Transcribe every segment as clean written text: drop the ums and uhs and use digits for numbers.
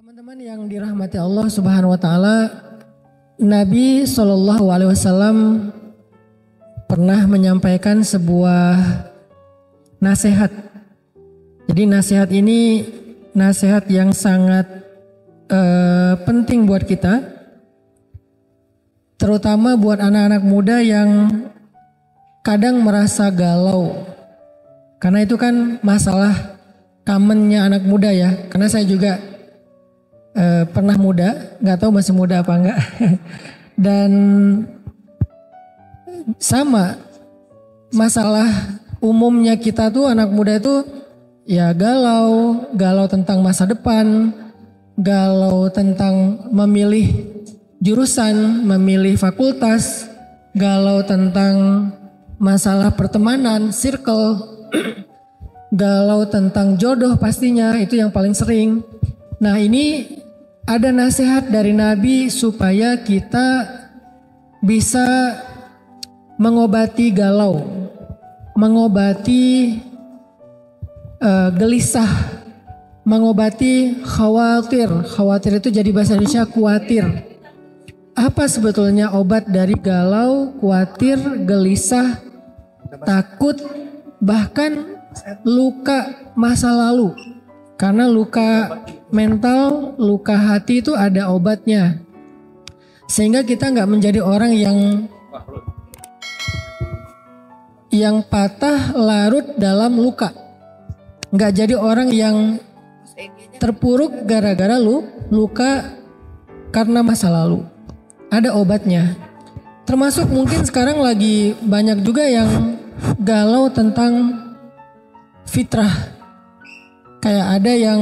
Teman-teman yang dirahmati Allah Subhanahu wa taala, Nabi Shallallahu alaihi wasallam pernah menyampaikan sebuah nasihat. Jadi nasihat ini nasihat yang sangat penting buat kita, terutama buat anak-anak muda yang kadang merasa galau. Karena itu kan masalah commonnya anak muda ya. Karena saya juga pernah muda, nggak tahu masih muda apa enggak. Dan sama masalah umumnya kita tuh anak muda itu ya galau tentang masa depan, galau tentang memilih jurusan, memilih fakultas, galau tentang masalah pertemanan, circle, galau tentang jodoh pastinya itu yang paling sering. Nah ini ada nasihat dari Nabi supaya kita bisa mengobati galau, mengobati gelisah, mengobati khawatir. Khawatir itu jadi bahasa Indonesia khawatir. Apa sebetulnya obat dari galau, khawatir, gelisah, takut, bahkan luka masa lalu? Karena luka mental, luka hati itu ada obatnya. Sehingga kita nggak menjadi orang yang patah larut dalam luka. Nggak jadi orang yang terpuruk gara-gara luka karena masa lalu. Ada obatnya. Termasuk mungkin sekarang lagi banyak juga yang galau tentang fitrah. Kayak ada yang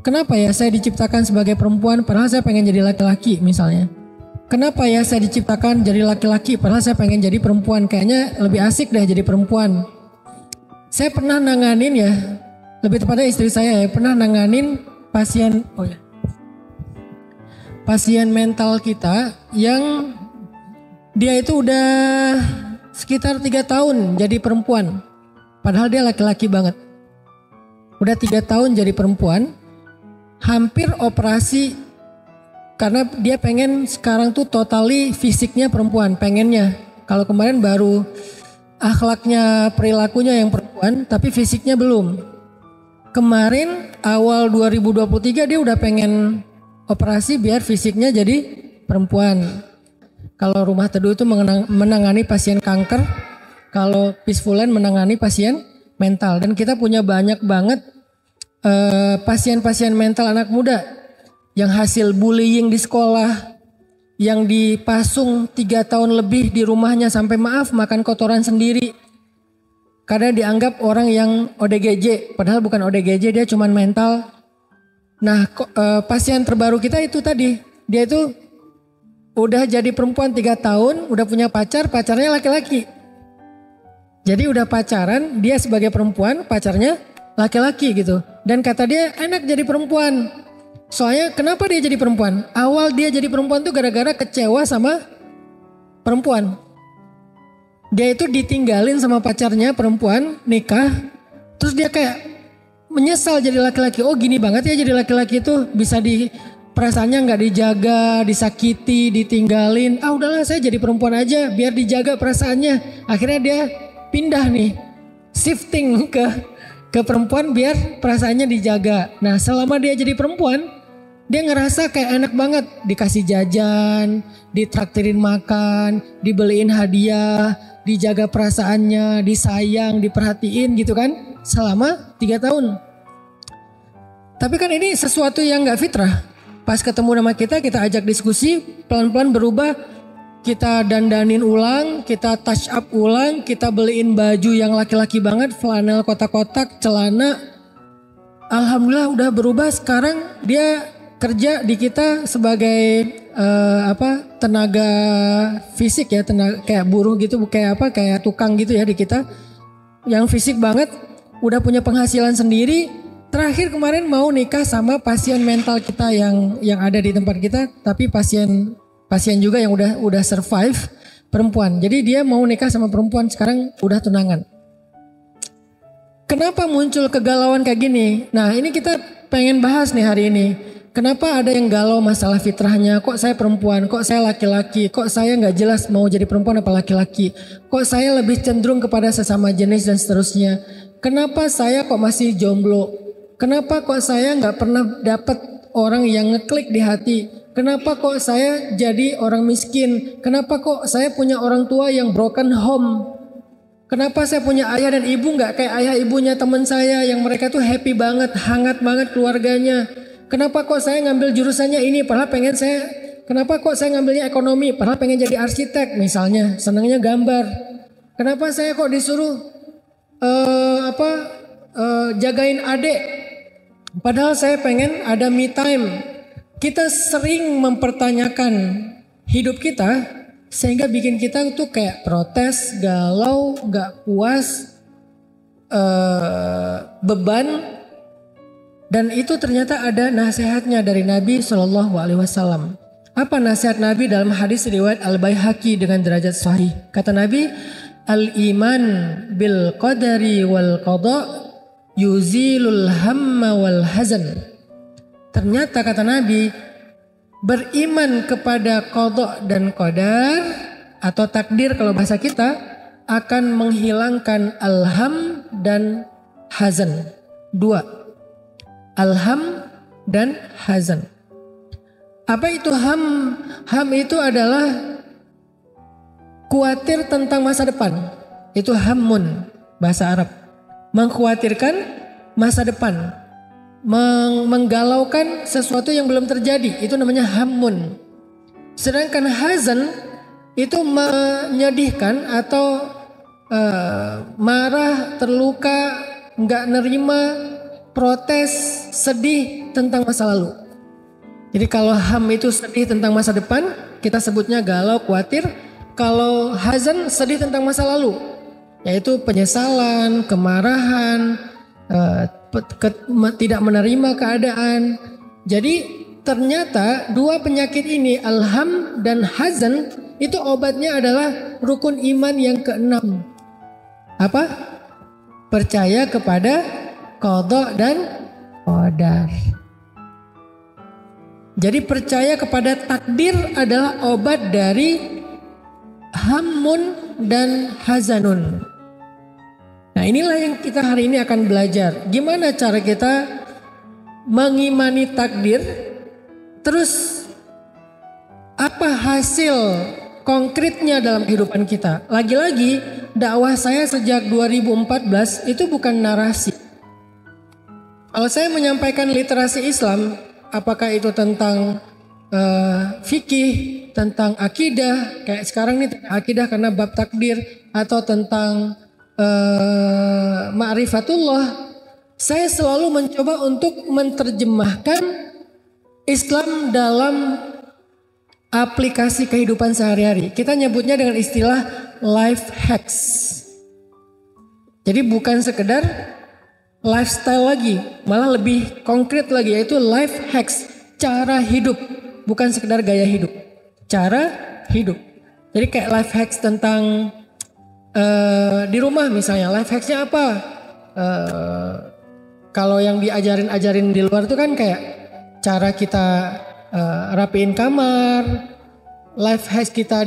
kenapa ya saya diciptakan sebagai perempuan padahal saya pengen jadi laki-laki misalnya. Kenapa ya saya diciptakan jadi laki-laki padahal saya pengen jadi perempuan. Kayaknya lebih asik deh jadi perempuan. Saya pernah nanganin ya, lebih tepatnya istri saya ya, pernah nanganin pasien mental kita yang dia itu udah sekitar 3 tahun jadi perempuan. Padahal dia laki-laki banget. Udah 3 tahun jadi perempuan, hampir operasi karena dia pengen sekarang tuh totally fisiknya perempuan, pengennya. Kalau kemarin baru akhlaknya, perilakunya yang perempuan, tapi fisiknya belum. Kemarin awal 2023 dia udah pengen operasi biar fisiknya jadi perempuan. Kalau Rumah Teduh itu menangani pasien kanker, kalau Peacefulan menangani pasien mental. Dan kita punya banyak banget pasien-pasien mental anak muda yang hasil bullying di sekolah, yang dipasung 3 tahun lebih di rumahnya sampai maaf makan kotoran sendiri karena dianggap orang yang ODGJ, padahal bukan ODGJ, dia cuman mental. Nah pasien terbaru kita itu tadi, dia itu udah jadi perempuan 3 tahun, udah punya pacar, pacarnya laki-laki. Jadi udah pacaran, dia sebagai perempuan, pacarnya laki-laki gitu. Dan kata dia enak jadi perempuan. Soalnya kenapa dia jadi perempuan? Awal dia jadi perempuan tuh gara-gara kecewa sama perempuan. Dia itu ditinggalin sama pacarnya perempuan, nikah. Terus dia kayak menyesal jadi laki-laki. Oh gini banget ya jadi laki-laki itu bisa perasaannya nggak dijaga, disakiti, ditinggalin. Ah udahlah saya jadi perempuan aja biar dijaga perasaannya. Akhirnya dia pindah nih, shifting ke perempuan biar perasaannya dijaga. Nah selama dia jadi perempuan, dia ngerasa kayak enak banget. Dikasih jajan, ditraktirin makan, dibeliin hadiah, dijaga perasaannya, disayang, diperhatiin gitu kan. Selama 3 tahun. Tapi kan ini sesuatu yang gak fitrah. Pas ketemu sama kita ajak diskusi, pelan-pelan berubah. Kita dandanin ulang, kita touch up ulang, kita beliin baju yang laki-laki banget, flanel kotak-kotak, celana. Alhamdulillah udah berubah, sekarang dia kerja di kita sebagai tenaga fisik ya, tenaga kayak buruh gitu, kayak tukang gitu ya di kita. Yang fisik banget, udah punya penghasilan sendiri. Terakhir kemarin mau nikah sama pasien mental kita yang ada di tempat kita, tapi pasien juga yang udah survive, perempuan. Jadi dia mau nikah sama perempuan, sekarang udah tunangan. Kenapa muncul kegalauan kayak gini? Nah ini kita pengen bahas nih hari ini. Kenapa ada yang galau masalah fitrahnya? Kok saya perempuan? Kok saya laki-laki? Kok saya nggak jelas mau jadi perempuan apa laki-laki? Kok saya lebih cenderung kepada sesama jenis dan seterusnya? Kenapa saya kok masih jomblo? Kenapa kok saya nggak pernah dapat orang yang ngeklik di hati? Kenapa kok saya jadi orang miskin? Kenapa kok saya punya orang tua yang broken home? Kenapa saya punya ayah dan ibu nggak kayak ayah ibunya teman saya yang mereka tuh happy banget, hangat banget keluarganya? Kenapa kok saya ngambil jurusannya ini padahal kenapa kok saya ngambilnya ekonomi padahal pengen jadi arsitek misalnya, senangnya gambar. Kenapa saya kok disuruh jagain adik padahal saya pengen ada me time. Kita sering mempertanyakan hidup kita sehingga bikin kita tuh kayak protes, galau, gak puas, beban. Dan itu ternyata ada nasihatnya dari Nabi SAW. Apa nasihat Nabi dalam hadis riwayat Al-Baihaqi dengan derajat sahih? Kata Nabi, al-iman bil qadari wal qada yuzilul hamma wal hazan. Ternyata kata Nabi, beriman kepada qada dan qadar atau takdir kalau bahasa kita akan menghilangkan alham dan hazan. Dua. Alham dan hazan. Apa itu ham? Ham itu adalah khawatir tentang masa depan. Itu hammun bahasa Arab. Mengkhawatirkan masa depan. Menggalaukan sesuatu yang belum terjadi. Itu namanya hammun. Sedangkan hazan itu menyedihkan atau marah, terluka, nggak nerima, protes, sedih tentang masa lalu. Jadi kalau ham itu sedih tentang masa depan, kita sebutnya galau, khawatir. Kalau hazan sedih tentang masa lalu, yaitu penyesalan, kemarahan, tidak menerima keadaan. Jadi ternyata dua penyakit ini, alham dan hazan, itu obatnya adalah rukun iman yang keenam. Apa? Percaya kepada qada dan qadar. Jadi percaya kepada takdir adalah obat dari hammun dan hazanun. Nah, inilah yang kita hari ini akan belajar. Gimana cara kita mengimani takdir? Terus apa hasil konkretnya dalam kehidupan kita? Lagi-lagi dakwah saya sejak 2014 itu bukan narasi. Kalau saya menyampaikan literasi Islam, apakah itu tentang fikih, tentang akidah, kayak sekarang nih akidah karena bab takdir, atau tentang ma'rifatullah, saya selalu mencoba untuk menerjemahkan Islam dalam aplikasi kehidupan sehari-hari. Kita nyebutnya dengan istilah life hacks. Jadi bukan sekedar lifestyle lagi, malah lebih konkret lagi, yaitu life hacks, cara hidup, bukan sekedar gaya hidup, cara hidup. Jadi kayak life hacks tentang di rumah misalnya, life hacksnya apa? Kalau yang diajarin di luar itu kan kayak cara kita rapiin kamar, life hacks kita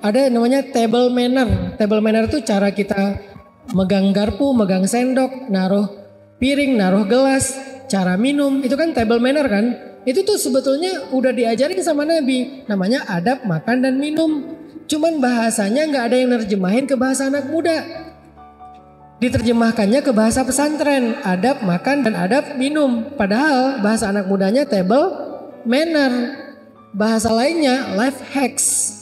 ada namanya table manner. Table manner itu cara kita megang garpu, megang sendok, naruh piring, naruh gelas, cara minum, itu kan table manner kan? Itu tuh sebetulnya udah diajarin sama Nabi, namanya adab makan dan minum. Cuman bahasanya nggak ada yang nerjemahin ke bahasa anak muda. Diterjemahkannya ke bahasa pesantren, adab makan dan adab minum. Padahal bahasa anak mudanya table manner. Bahasa lainnya life hacks.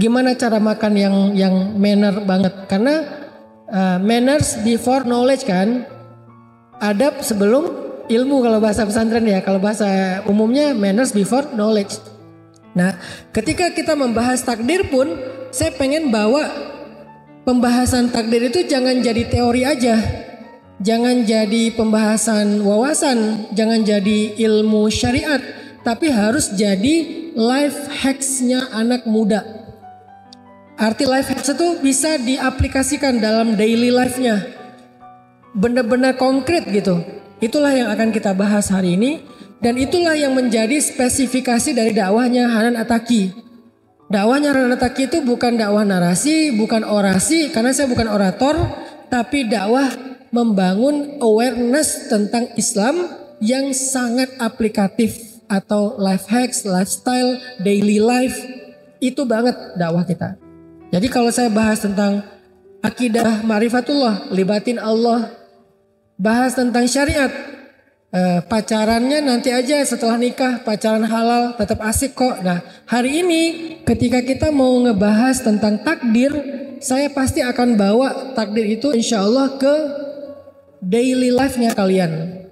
Gimana cara makan yang manner banget? Karena manners before knowledge kan, adab sebelum ilmu kalau bahasa pesantren ya, kalau bahasa umumnya manners before knowledge. Nah, ketika kita membahas takdir pun, saya pengen bawa pembahasan takdir itu jangan jadi teori aja, jangan jadi pembahasan wawasan, jangan jadi ilmu syariat, tapi harus jadi life hacks-nya anak muda. Arti life hacks itu bisa diaplikasikan dalam daily life-nya. Benar-benar konkret gitu. Itulah yang akan kita bahas hari ini. Dan itulah yang menjadi spesifikasi dari dakwahnya Hanan Attaqi. Dakwahnya Hanan Attaqi itu bukan dakwah narasi, bukan orasi, karena saya bukan orator, tapi dakwah membangun awareness tentang Islam yang sangat aplikatif atau life hacks, lifestyle, daily life. Itu banget dakwah kita. Jadi kalau saya bahas tentang akidah ma'rifatullah, libatin Allah, bahas tentang syariat, pacarannya nanti aja setelah nikah, pacaran halal tetap asik kok. Nah hari ini ketika kita mau ngebahas tentang takdir, saya pasti akan bawa takdir itu insya Allah ke daily life-nya kalian.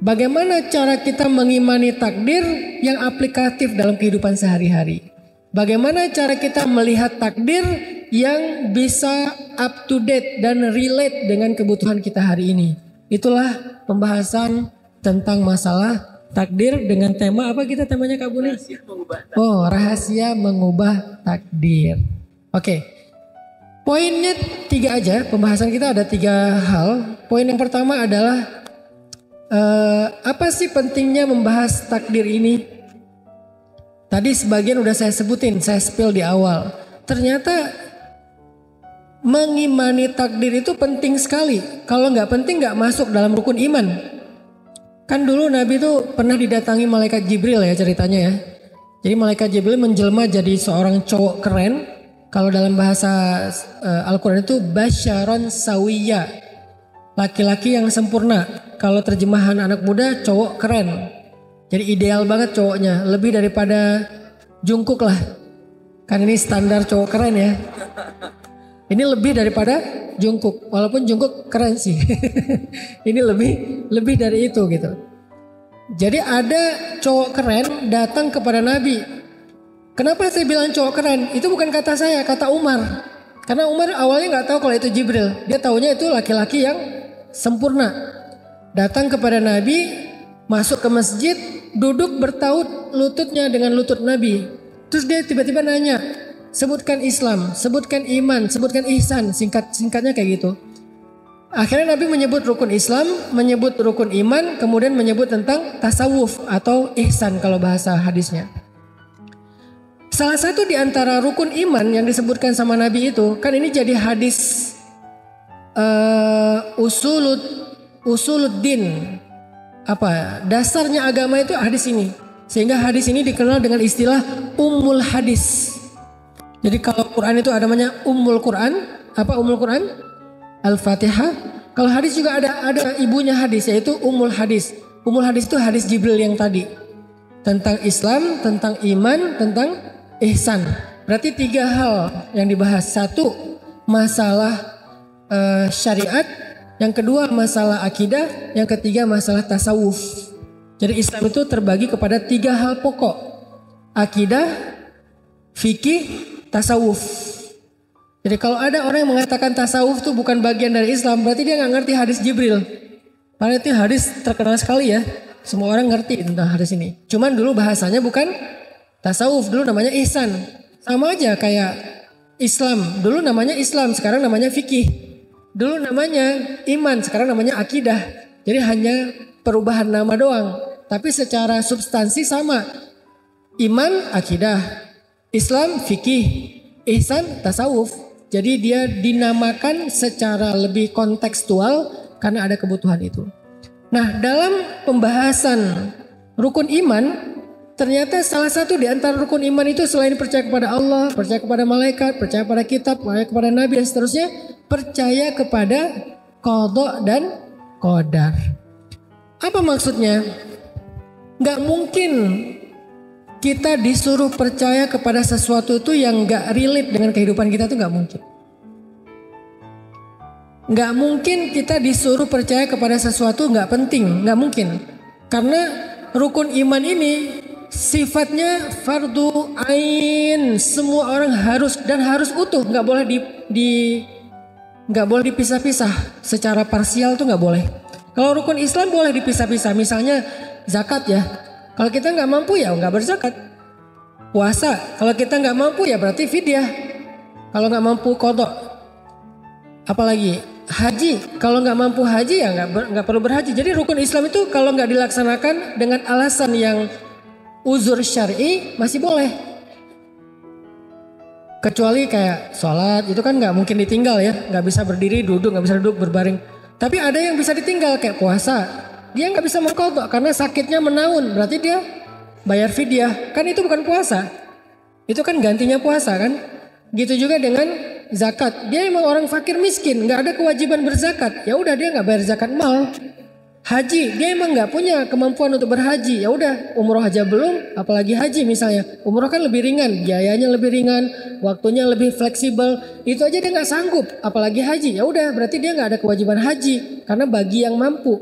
Bagaimana cara kita mengimani takdir yang aplikatif dalam kehidupan sehari-hari? Bagaimana cara kita melihat takdir yang bisa up to date dan relate dengan kebutuhan kita hari ini? Itulah pembahasan tentang masalah takdir dengan tema apa kita temanya Kak Buni? Rahasia mengubah takdir. Oke. Poinnya 3 aja, pembahasan kita ada 3 hal. Poin yang pertama adalah apa sih pentingnya membahas takdir ini? Tadi sebagian udah saya sebutin, saya spill di awal. Ternyata mengimani takdir itu penting sekali. Kalau nggak penting nggak masuk dalam rukun iman. Kan dulu Nabi itu pernah didatangi malaikat Jibril ya ceritanya ya. Jadi malaikat Jibril menjelma jadi seorang cowok keren. Kalau dalam bahasa Al-Quran itu basyaron sawiya. Laki-laki yang sempurna. Kalau terjemahan anak muda cowok keren. Jadi ideal banget cowoknya. Lebih daripada Jungkook lah. Kan ini standar cowok keren ya. Ini lebih daripada Jungkook. Walaupun Jungkook keren sih. Ini lebih dari itu gitu. Jadi ada cowok keren datang kepada Nabi. Kenapa saya bilang cowok keren? Itu bukan kata saya, kata Umar. Karena Umar awalnya nggak tahu kalau itu Jibril. Dia taunya itu laki-laki yang sempurna. Datang kepada Nabi, masuk ke masjid, duduk bertaut lututnya dengan lutut Nabi. Terus dia tiba-tiba nanya, sebutkan Islam, sebutkan iman, sebutkan ihsan, singkatnya kayak gitu. Akhirnya Nabi menyebut rukun Islam, menyebut rukun iman, kemudian menyebut tentang tasawuf atau ihsan kalau bahasa hadisnya. Salah satu di antara rukun iman yang disebutkan sama Nabi itu, kan ini jadi hadis usuluddin. Apa dasarnya agama itu hadis ini. Sehingga hadis ini dikenal dengan istilah ummul hadis. Jadi kalau Quran itu ada namanya ummul Quran. Apa ummul Quran? Al-Fatihah. Kalau hadis juga ada ibunya hadis, yaitu ummul hadis. Ummul hadis itu hadis Jibril yang tadi. Tentang Islam, tentang iman, tentang ihsan. Berarti 3 hal yang dibahas. 1, masalah syariat. Yang kedua masalah akidah, yang ketiga masalah tasawuf. Jadi Islam itu terbagi kepada 3 hal pokok. Akidah, fikih, tasawuf. Jadi kalau ada orang yang mengatakan tasawuf itu bukan bagian dari Islam, berarti dia nggak ngerti hadis Jibril. Padahal itu hadis terkenal sekali ya. Semua orang ngerti tentang hadis ini. Cuman dulu bahasanya bukan tasawuf, dulu namanya ihsan. Sama aja kayak Islam, dulu namanya Islam, sekarang namanya fikih. Dulu namanya iman, sekarang namanya akidah. Jadi hanya perubahan nama doang. Tapi secara substansi sama. Iman, akidah. Islam, fikih. Ihsan, tasawuf. Jadi dia dinamakan secara lebih kontekstual karena ada kebutuhan itu. Nah dalam pembahasan rukun iman, ternyata salah satu di antara rukun iman itu selain percaya kepada Allah, percaya kepada malaikat, percaya kepada kitab, percaya kepada nabi dan seterusnya, percaya kepada qada dan qadar. Apa maksudnya? Gak mungkin kita disuruh percaya kepada sesuatu itu yang gak relate dengan kehidupan kita, itu gak mungkin. Gak mungkin kita disuruh percaya kepada sesuatu gak penting, gak mungkin. Karena rukun iman ini sifatnya fardu ain, semua orang harus dan harus utuh, nggak boleh nggak boleh dipisah-pisah. Secara parsial tuh nggak boleh. Kalau rukun Islam boleh dipisah-pisah, misalnya zakat ya. Kalau kita nggak mampu ya nggak berzakat. Puasa, kalau kita nggak mampu ya berarti fidyah. Kalau nggak mampu qada. Apalagi haji, kalau nggak mampu haji ya nggak perlu berhaji. Jadi rukun Islam itu kalau nggak dilaksanakan dengan alasan yang uzur syar'i masih boleh. Kecuali kayak sholat itu kan nggak mungkin ditinggal ya, nggak bisa berdiri duduk, nggak bisa duduk berbaring. Tapi ada yang bisa ditinggal kayak puasa, dia nggak bisa mengqadha karena sakitnya menaun, berarti dia bayar fidyah. Kan itu bukan puasa, itu kan gantinya puasa kan. Gitu juga dengan zakat. Dia emang orang fakir miskin, nggak ada kewajiban berzakat. Ya udah dia nggak bayar zakat mal. Haji, dia emang nggak punya kemampuan untuk berhaji. Ya udah, umroh aja belum, apalagi haji misalnya. Umroh kan lebih ringan, biayanya lebih ringan, waktunya lebih fleksibel. Itu aja dia nggak sanggup, apalagi haji. Ya udah, berarti dia nggak ada kewajiban haji karena bagi yang mampu.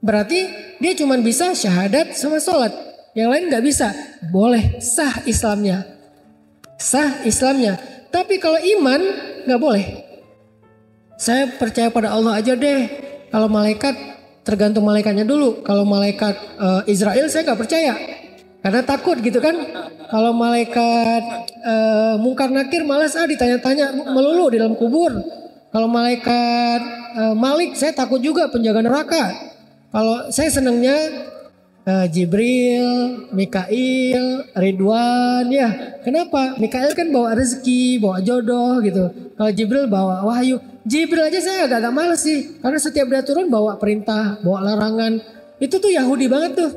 Berarti dia cuma bisa syahadat sama sholat. Yang lain nggak bisa. Boleh, sah Islamnya. Sah Islamnya. Tapi kalau iman nggak boleh. Saya percaya pada Allah aja deh. Kalau malaikat tergantung malaikatnya dulu. Kalau malaikat Israel saya nggak percaya. Karena takut gitu kan. Kalau malaikat Mungkar Nakir malas ditanya-tanya melulu di dalam kubur. Kalau malaikat Malik saya takut juga penjaga neraka. Kalau saya senangnya Jibril, Mikail, Ridwan ya. Kenapa? Mikail kan bawa rezeki, bawa jodoh gitu. Kalau Jibril bawa wahyu. Jibril aja saya agak males sih. Karena setiap dia turun bawa perintah, bawa larangan. Itu tuh Yahudi banget tuh.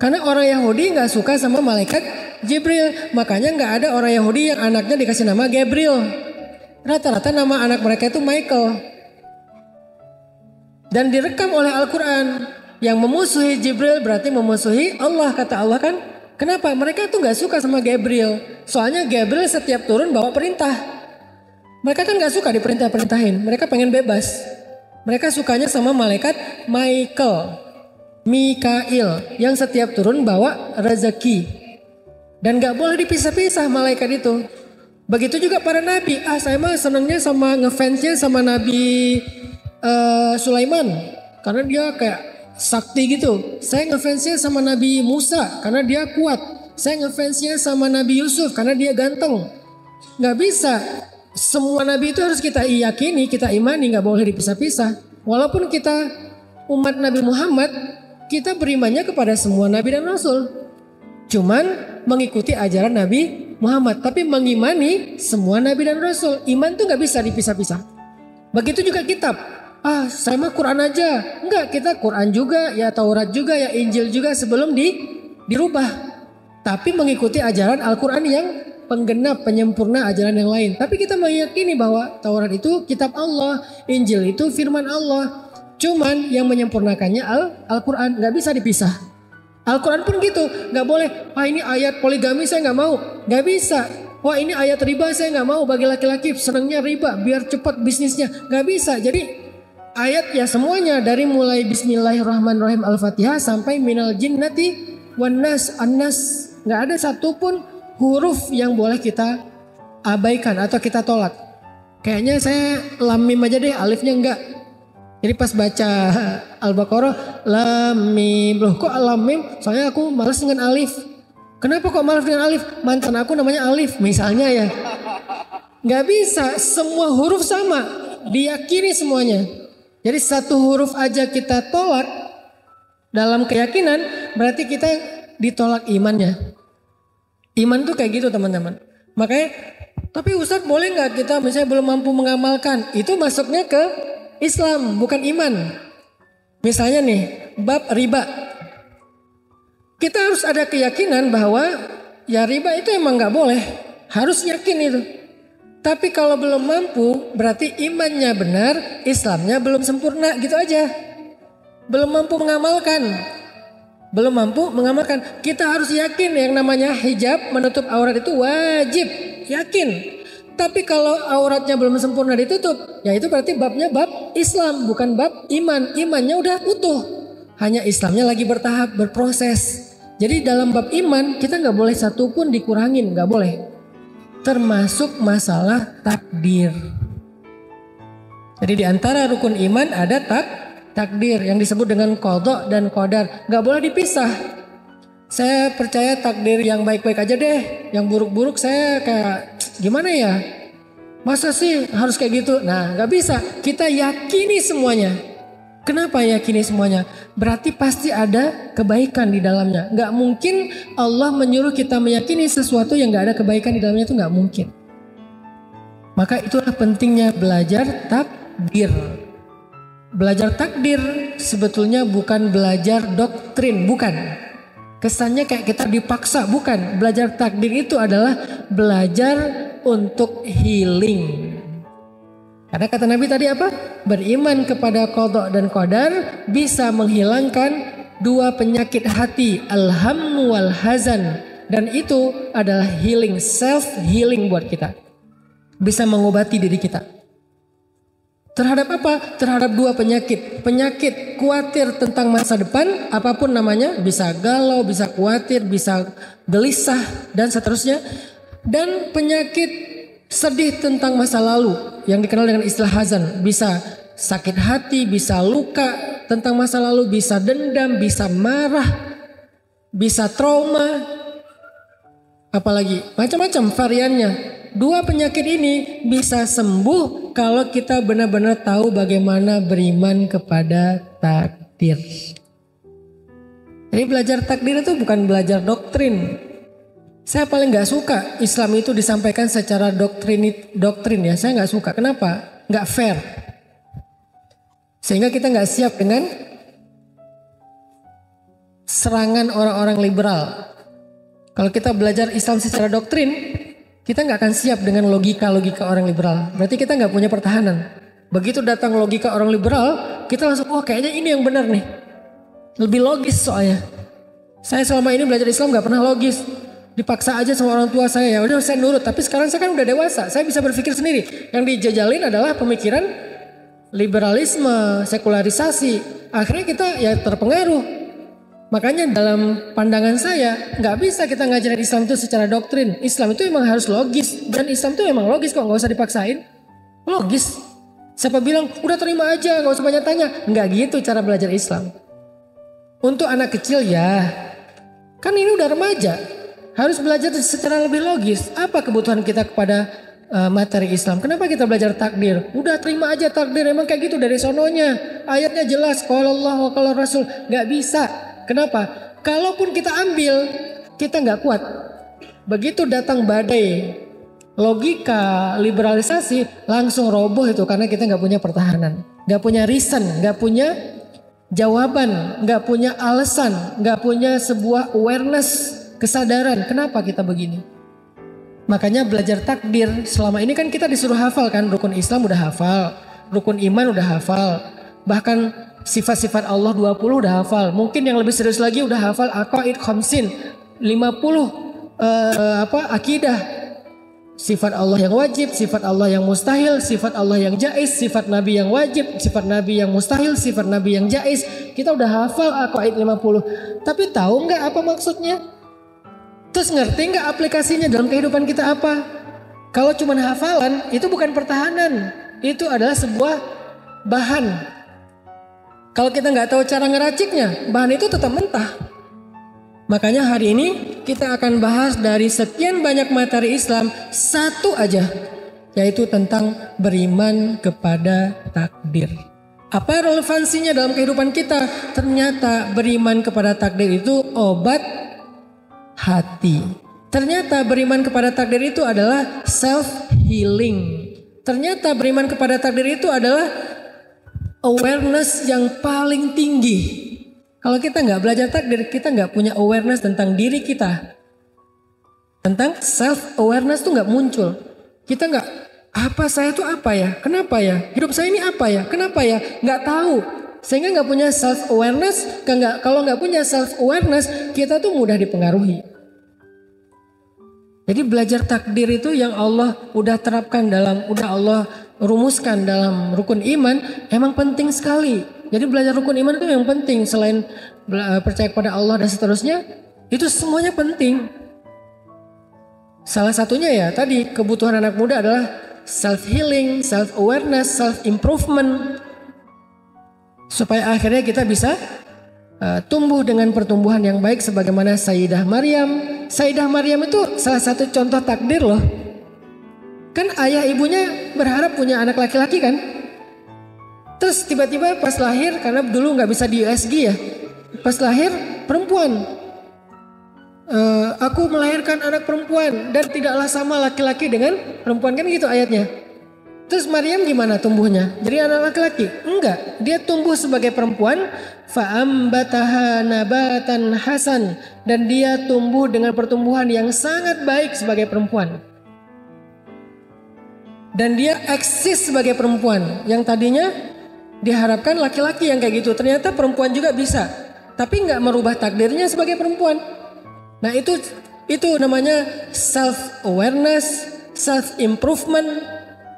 Karena orang Yahudi gak suka sama malaikat Jibril. Makanya gak ada orang Yahudi yang anaknya dikasih nama Gabriel. Rata-rata nama anak mereka itu Michael. Dan direkam oleh Al-Quran. Yang memusuhi Jibril berarti memusuhi Allah, kata Allah kan. Kenapa? Mereka tuh gak suka sama Gabriel. Soalnya Gabriel setiap turun bawa perintah. Mereka kan gak suka diperintah-perintahin. Mereka pengen bebas. Mereka sukanya sama malaikat Mikail. Yang setiap turun bawa rezeki. Dan gak boleh dipisah-pisah malaikat itu. Begitu juga para nabi. Saya mah senangnya sama ngefansnya sama Nabi Sulaiman. Karena dia kayak sakti gitu. Saya ngefansnya sama Nabi Musa karena dia kuat. Saya ngefansnya sama Nabi Yusuf karena dia ganteng. Gak bisa. Semua nabi itu harus kita yakini, kita imani, gak boleh dipisah-pisah. Walaupun kita umat Nabi Muhammad, kita berimannya kepada semua nabi dan rasul. Cuman mengikuti ajaran Nabi Muhammad. Tapi mengimani semua nabi dan rasul. Iman tuh gak bisa dipisah-pisah. Begitu juga kitab. Saya mah Quran aja. Enggak, kita Quran juga, ya Taurat juga, ya Injil juga sebelum dirubah. Tapi mengikuti ajaran Al-Quran yang penggenap, penyempurna ajaran yang lain. Tapi kita meyakini bahwa Taurat itu kitab Allah, Injil itu firman Allah. Cuman yang menyempurnakannya Al-Quran, gak bisa dipisah. Al-Quran pun gitu, gak boleh. Ini ayat poligami saya gak mau, gak bisa. Wah ini ayat riba saya gak mau, bagi laki-laki senangnya riba biar cepat bisnisnya. Gak bisa, jadi ayat ya semuanya dari mulai Bismillahirrahmanirrahim Al-Fatihah sampai minal jinnati wan nas an-nas, nggak ada satupun huruf yang boleh kita abaikan atau kita tolak. Kayaknya saya lam mim aja deh, alifnya enggak. Jadi pas baca Al-Baqarah lam mim, loh kok lam mim? Soalnya aku malas dengan alif. Kenapa kok malas dengan alif? Mantan aku namanya Alif misalnya ya. Nggak bisa, semua huruf sama, diyakini semuanya. Jadi satu huruf aja kita tolak dalam keyakinan, berarti kita ditolak imannya. Iman tuh kayak gitu teman-teman. Makanya, tapi Ustadz boleh nggak kita misalnya belum mampu mengamalkan, itu masuknya ke Islam bukan iman. Misalnya nih, bab riba. Kita harus ada keyakinan bahwa ya riba itu emang nggak boleh, harus yakin itu. Tapi kalau belum mampu berarti imannya benar, Islamnya belum sempurna gitu aja. Belum mampu mengamalkan. Belum mampu mengamalkan. Kita harus yakin yang namanya hijab menutup aurat itu wajib. Yakin. Tapi kalau auratnya belum sempurna ditutup, ya itu berarti babnya bab Islam bukan bab iman. Imannya udah utuh. Hanya Islamnya lagi bertahap, berproses. Jadi dalam bab iman kita nggak boleh satu pun dikurangin, nggak boleh. Termasuk masalah takdir. Jadi di antara rukun iman ada takdir yang disebut dengan qadha dan qadar. Gak boleh dipisah. Saya percaya takdir yang baik-baik aja deh. Yang buruk-buruk saya kayak gimana ya? Masa sih harus kayak gitu? Nah, nggak bisa. Kita yakini semuanya. Kenapa yakini semuanya? Berarti pasti ada kebaikan di dalamnya. Nggak mungkin Allah menyuruh kita meyakini sesuatu yang nggak ada kebaikan di dalamnya, itu nggak mungkin. Maka itulah pentingnya belajar takdir. Belajar takdir sebetulnya bukan belajar doktrin, bukan. Kesannya kayak kita dipaksa, bukan. Belajar takdir itu adalah belajar untuk healing. Karena kata Nabi tadi apa? Beriman kepada qada dan qadar bisa menghilangkan dua penyakit hati, al-hammu wal hazan. Dan itu adalah healing, self healing buat kita. Bisa mengobati diri kita. Terhadap apa? Terhadap dua penyakit. Penyakit khawatir tentang masa depan, apapun namanya, bisa galau, bisa khawatir, bisa gelisah, dan seterusnya. Dan penyakit sedih tentang masa lalu, yang dikenal dengan istilah hazan. Bisa sakit hati, bisa luka tentang masa lalu, bisa dendam, bisa marah, bisa trauma, apalagi macam-macam variannya. Dua penyakit ini bisa sembuh kalau kita benar-benar tahu bagaimana beriman kepada takdir. Jadi belajar takdir itu bukan belajar doktrin. Saya paling nggak suka Islam itu disampaikan secara doktrin ya. Saya nggak suka. Kenapa? Nggak fair. Sehingga kita nggak siap dengan serangan orang-orang liberal. Kalau kita belajar Islam secara doktrin, kita nggak akan siap dengan logika-logika orang liberal. Berarti kita nggak punya pertahanan. Begitu datang logika orang liberal, kita langsung, oh kayaknya ini yang benar nih. Lebih logis soalnya. Saya selama ini belajar Islam nggak pernah logis. Dipaksa aja sama orang tua saya, ya udah saya nurut. Tapi sekarang saya kan udah dewasa, saya bisa berpikir sendiri. Yang dijajalin adalah pemikiran liberalisme, sekularisasi. Akhirnya kita ya terpengaruh. Makanya dalam pandangan saya nggak bisa kita ngajarin Islam itu secara doktrin. Islam itu emang harus logis, dan Islam itu emang logis kok, nggak usah dipaksain. Logis. Siapa bilang udah terima aja, nggak usah banyak tanya. Nggak gitu cara belajar Islam. Untuk anak kecil ya, kan ini udah remaja, harus belajar secara lebih logis. Apa kebutuhan kita kepada materi Islam? Kenapa kita belajar takdir? Udah terima aja takdir, emang kayak gitu dari sononya. Ayatnya jelas, qala Allah wa qala Rasul. Nggak bisa. Kenapa? Kalaupun kita ambil, kita nggak kuat. Begitu datang badai logika liberalisasi, langsung roboh itu karena kita nggak punya pertahanan, nggak punya reason, nggak punya jawaban, nggak punya alasan, nggak punya sebuah awareness, kesadaran. Kenapa kita begini? Makanya belajar takdir selama ini kan kita disuruh hafal kan, rukun Islam udah hafal, rukun iman udah hafal, bahkan sifat-sifat Allah 20 udah hafal. Mungkin yang lebih serius lagi udah hafal aqaid khamsin, 50 akidah. Sifat Allah yang wajib, sifat Allah yang mustahil, sifat Allah yang jaiz, sifat Nabi yang wajib, sifat Nabi yang mustahil, sifat Nabi yang jaiz. Kita udah hafal aqaid 50. Tapi tahu nggak apa maksudnya? Terus ngerti nggak aplikasinya dalam kehidupan kita apa? Kalau cuma hafalan itu bukan pertahanan. Itu adalah sebuah bahan. Kalau kita nggak tahu cara ngeraciknya, bahan itu tetap mentah. Makanya hari ini kita akan bahas dari sekian banyak materi Islam, satu aja, yaitu tentang beriman kepada takdir. Apa relevansinya dalam kehidupan kita? Ternyata beriman kepada takdir itu obat hati. Ternyata beriman kepada takdir itu adalah self healing. Ternyata beriman kepada takdir itu adalah awareness yang paling tinggi. Kalau kita nggak belajar takdir, kita nggak punya awareness tentang diri kita. Tentang self awareness tuh nggak muncul. Kita nggak, apa saya tuh apa ya? Kenapa ya? Hidup saya ini apa ya? Kenapa ya? Nggak tahu. Sehingga nggak punya self awareness. Kalau nggak punya self awareness, kita tuh mudah dipengaruhi. Jadi belajar takdir itu yang Allah udah terapkan udah Allah rumuskan dalam rukun iman, emang penting sekali. Jadi belajar rukun iman itu yang penting, selain percaya kepada Allah dan seterusnya, itu semuanya penting. Salah satunya ya tadi kebutuhan anak muda adalah self healing, self awareness, self improvement, supaya akhirnya kita bisa tumbuh dengan pertumbuhan yang baik sebagaimana Sayyidah Maryam. Sayyidah Maryam itu salah satu contoh takdir loh. Kan ayah ibunya berharap punya anak laki-laki kan. Terus tiba-tiba pas lahir, karena dulu nggak bisa di USG ya, pas lahir perempuan. Aku melahirkan anak perempuan dan tidaklah sama laki-laki dengan perempuan, kan gitu ayatnya. Terus Maryam gimana tumbuhnya? Jadi anak laki-laki? Enggak, dia tumbuh sebagai perempuan. Fa'ambataha nabatan hasan, dan dia tumbuh dengan pertumbuhan yang sangat baik sebagai perempuan. Dan dia eksis sebagai perempuan. Yang tadinya diharapkan laki-laki yang kayak gitu, ternyata perempuan juga bisa. Tapi nggak merubah takdirnya sebagai perempuan. Nah itu namanya self awareness, self improvement,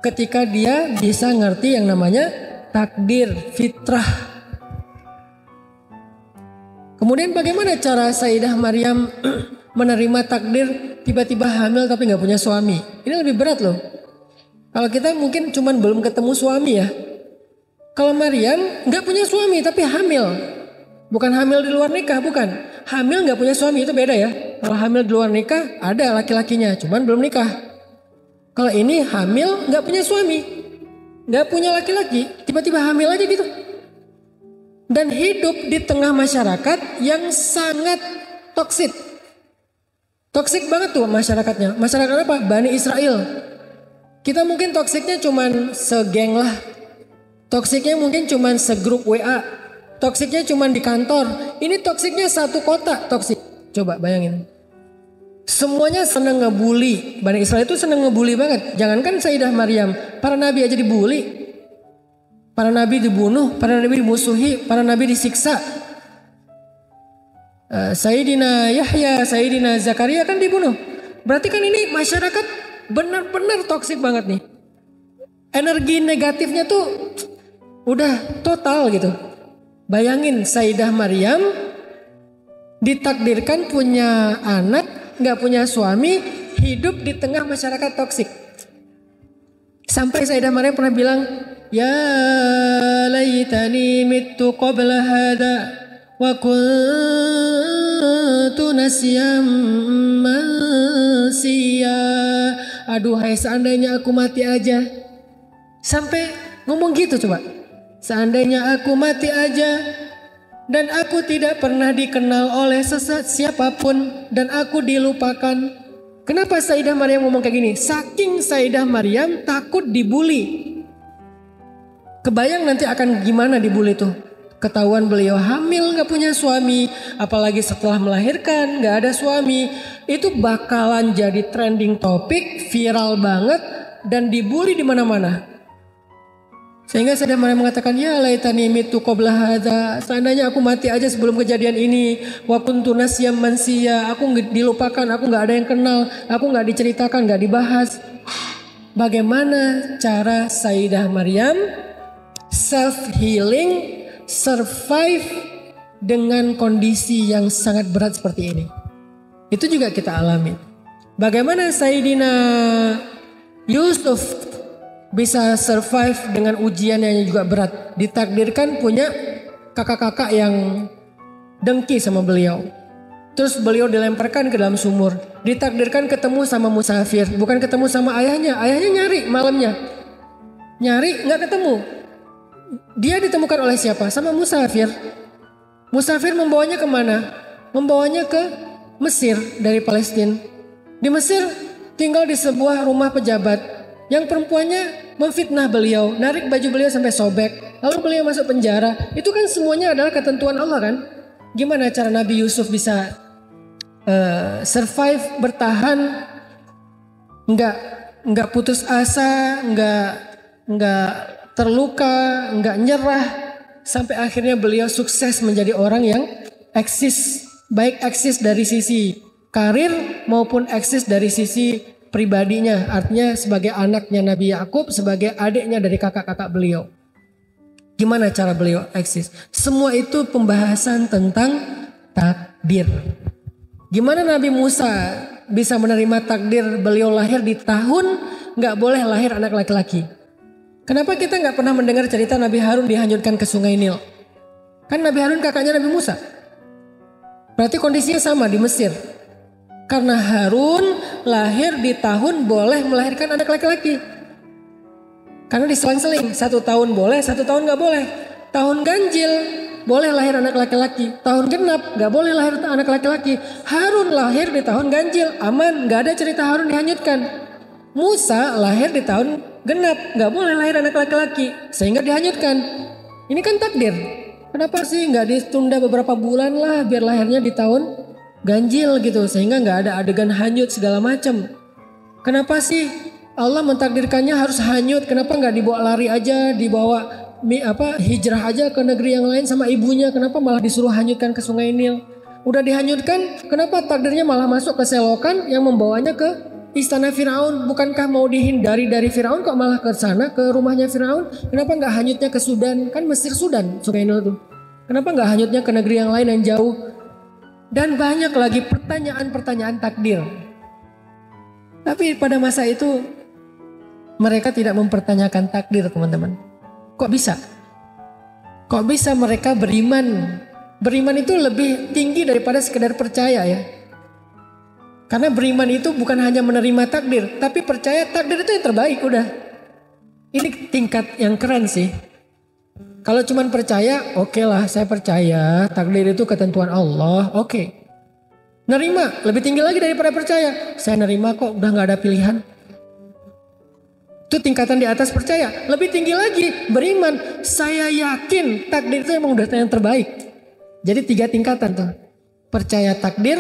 ketika dia bisa ngerti yang namanya takdir, fitrah. Kemudian bagaimana cara Sayyidah Maryam menerima takdir tiba-tiba hamil tapi nggak punya suami? Ini lebih berat loh. Kalau kita mungkin cuman belum ketemu suami ya. Kalau Maryam nggak punya suami tapi hamil. Bukan hamil di luar nikah, bukan. Hamil nggak punya suami, itu beda ya. Kalau hamil di luar nikah ada laki-lakinya, cuman belum nikah. Kalau ini hamil nggak punya suami, nggak punya laki-laki, tiba-tiba hamil aja gitu. Dan hidup di tengah masyarakat yang sangat toksik. Toksik banget tuh masyarakatnya. Masyarakat apa? Bani Israel. Kita mungkin toksiknya cuman segeng lah. Toksiknya mungkin cuman segrup WA. Toksiknya cuman di kantor. Ini toksiknya satu kota toksik. Coba bayangin. Semuanya seneng ngebully. Bani Israel itu seneng ngebully banget. Jangankan Sayyidah Maryam, para nabi aja dibully. Para nabi dibunuh, para nabi dimusuhi, para nabi disiksa. Sayyidina Yahya, Sayyidina Zakaria kan dibunuh. Berarti kan ini masyarakat benar-benar toksik banget nih. Energi negatifnya tuh udah total gitu. Bayangin Sayyidah Maryam ditakdirkan punya anak, nggak punya suami, hidup di tengah masyarakat toksik. Sampai Sayyidah Maryam pernah bilang, ya laitani mittu qabla hada wa kuntu nasyam mansiya. Aduhai seandainya aku mati aja. Sampai ngomong gitu coba. Seandainya aku mati aja dan aku tidak pernah dikenal oleh siapapun dan aku dilupakan. Kenapa Sayyidah Maryam ngomong kayak gini? Saking Sayyidah Maryam takut dibully. Kebayang nanti akan gimana dibully tuh. Ketahuan beliau hamil gak punya suami. Apalagi setelah melahirkan gak ada suami. Itu bakalan jadi trending topik, viral banget. Dan dibully di mana-mana. Sehingga Sayyidah Maryam mengatakan, ya laitani mitu qabla hadza. Seandainya aku mati aja sebelum kejadian ini. Wa kuntu nasyam mansiya. Aku dilupakan, aku gak ada yang kenal. Aku gak diceritakan, gak dibahas. Bagaimana cara Sayyidah Maryam self-healing, survive dengan kondisi yang sangat berat seperti ini. Itu juga kita alami. Bagaimana Sayyidina Yusuf bisa survive dengan ujian yang juga berat. Ditakdirkan punya kakak-kakak yang dengki sama beliau. Terus beliau dilemparkan ke dalam sumur. Ditakdirkan ketemu sama musafir. Bukan ketemu sama ayahnya. Ayahnya nyari malamnya. Nyari gak ketemu. Dia ditemukan oleh siapa? Sama musafir. Musafir membawanya kemana? Membawanya ke Mesir dari Palestina. Di Mesir tinggal di sebuah rumah pejabat. Yang perempuannya memfitnah beliau. Narik baju beliau sampai sobek. Lalu beliau masuk penjara. Itu kan semuanya adalah ketentuan Allah kan? Gimana cara Nabi Yusuf bisa survive, bertahan, nggak putus asa, nggak terluka, nggak nyerah, sampai akhirnya beliau sukses menjadi orang yang eksis, baik eksis dari sisi karir maupun eksis dari sisi pribadinya, artinya sebagai anaknya Nabi Yakub, sebagai adiknya dari kakak-kakak beliau. Gimana cara beliau eksis? Semua itu pembahasan tentang takdir. Gimana Nabi Musa bisa menerima takdir beliau lahir di tahun nggak boleh lahir anak laki-laki? Kenapa kita nggak pernah mendengar cerita Nabi Harun dihanyutkan ke Sungai Nil? Kan Nabi Harun kakaknya Nabi Musa. Berarti kondisinya sama di Mesir. Karena Harun lahir di tahun boleh melahirkan anak laki-laki. Karena diselang-seling, 1 tahun boleh, 1 tahun gak boleh. Tahun ganjil boleh lahir anak laki-laki, tahun genap gak boleh lahir anak laki-laki. Harun lahir di tahun ganjil, aman, gak ada cerita Harun dihanyutkan. Musa lahir di tahun genap, gak boleh lahir anak laki-laki, sehingga dihanyutkan. Ini kan takdir. Kenapa sih gak ditunda beberapa bulan lah biar lahirnya di tahun ganjil gitu, sehingga gak ada adegan hanyut segala macam. Kenapa sih Allah mentakdirkannya harus hanyut? Kenapa nggak dibawa lari aja, dibawa hijrah aja ke negeri yang lain sama ibunya? Kenapa malah disuruh hanyutkan ke Sungai Nil? Udah dihanyutkan, kenapa takdirnya malah masuk ke selokan yang membawanya ke istana Firaun? Bukankah mau dihindari dari Firaun, kok malah ke sana ke rumahnya Firaun? Kenapa nggak hanyutnya ke Sudan? Kan Mesir Sudan Sungai Nil tuh. Kenapa nggak hanyutnya ke negeri yang lain yang jauh? Dan banyak lagi pertanyaan-pertanyaan takdir. Tapi pada masa itu mereka tidak mempertanyakan takdir, teman-teman. Kok bisa? Kok bisa mereka beriman? Beriman itu lebih tinggi daripada sekedar percaya ya. Karena beriman itu bukan hanya menerima takdir, tapi percaya takdir itu yang terbaik udah. Ini tingkat yang keren sih. Kalau cuma percaya, oke lah, saya percaya takdir itu ketentuan Allah, oke. Nerima lebih tinggi lagi daripada percaya. Saya nerima kok, udah gak ada pilihan. Itu tingkatan di atas percaya. Lebih tinggi lagi beriman. Saya yakin takdir itu emang udah yang terbaik. Jadi 3 tingkatan tuh. Percaya takdir,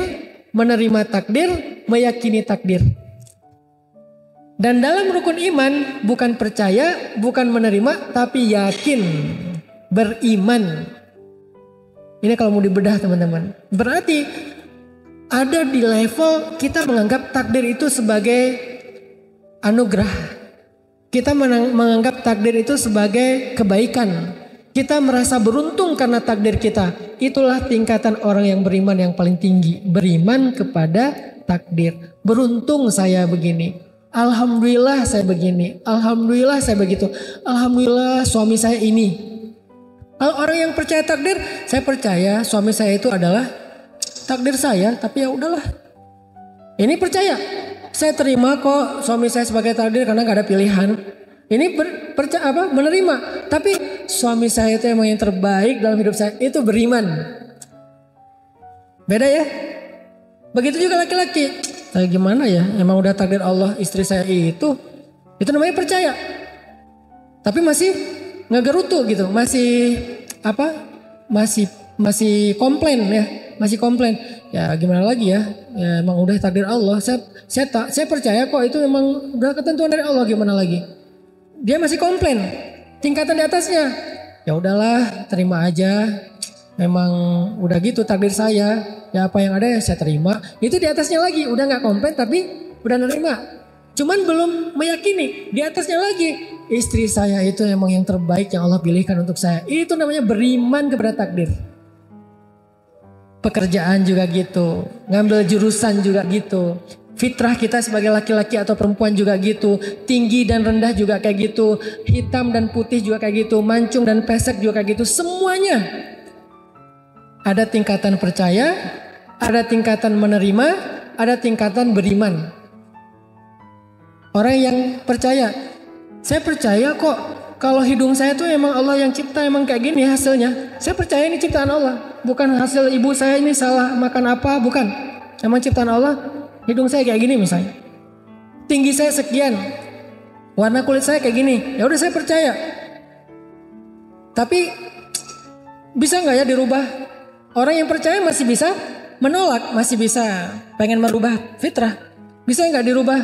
menerima takdir, meyakini takdir. Dan dalam rukun iman bukan percaya, bukan menerima, tapi yakin, beriman. Ini kalau mau dibedah teman-teman. Berarti ada di level kita menganggap takdir itu sebagai anugerah. Kita menganggap takdir itu sebagai kebaikan. Kita merasa beruntung karena takdir kita. Itulah tingkatan orang yang beriman yang paling tinggi. Beriman kepada takdir. Beruntung saya begini. Alhamdulillah saya begini. Alhamdulillah saya begitu. Alhamdulillah suami saya ini. Kalau orang yang percaya takdir, saya percaya suami saya itu adalah takdir saya, tapi ya udahlah. Ini percaya. Saya terima kok suami saya sebagai takdir karena gak ada pilihan. Ini menerima. Tapi suami saya itu emang yang terbaik dalam hidup saya. Itu beriman. Beda ya. Begitu juga laki-laki. Saya gimana ya? Emang udah takdir Allah istri saya itu. Itu namanya percaya. Tapi masih ngegerutu gitu. Masih masih komplain ya. Masih komplain. Ya gimana lagi ya, ya emang udah takdir Allah. Saya percaya kok itu memang udah ketentuan dari Allah, gimana lagi. Dia masih komplain, tingkatan di atasnya. Ya udahlah, terima aja. Memang udah gitu takdir saya. Ya apa yang ada ya saya terima. Itu di atasnya lagi, udah gak komplain tapi udah nerima. Cuman belum meyakini, di atasnya lagi. Istri saya itu memang yang terbaik yang Allah pilihkan untuk saya. Itu namanya beriman kepada takdir. Pekerjaan juga gitu, ngambil jurusan juga gitu. Fitrah kita sebagai laki-laki atau perempuan juga gitu. Tinggi dan rendah juga kayak gitu. Hitam dan putih juga kayak gitu. Mancung dan pesek juga kayak gitu. Semuanya ada tingkatan percaya, ada tingkatan menerima, ada tingkatan beriman. Orang yang percaya, saya percaya kok kalau hidung saya tuh emang Allah yang cipta, emang kayak gini hasilnya. Saya percaya ini ciptaan Allah. Bukan hasil ibu saya ini salah makan apa, bukan. Emang ciptaan Allah, hidung saya kayak gini misalnya. Tinggi saya sekian. Warna kulit saya kayak gini. Ya udah saya percaya. Tapi bisa nggak ya dirubah? Orang yang percaya masih bisa menolak, masih bisa pengen merubah fitrah. Bisa nggak dirubah?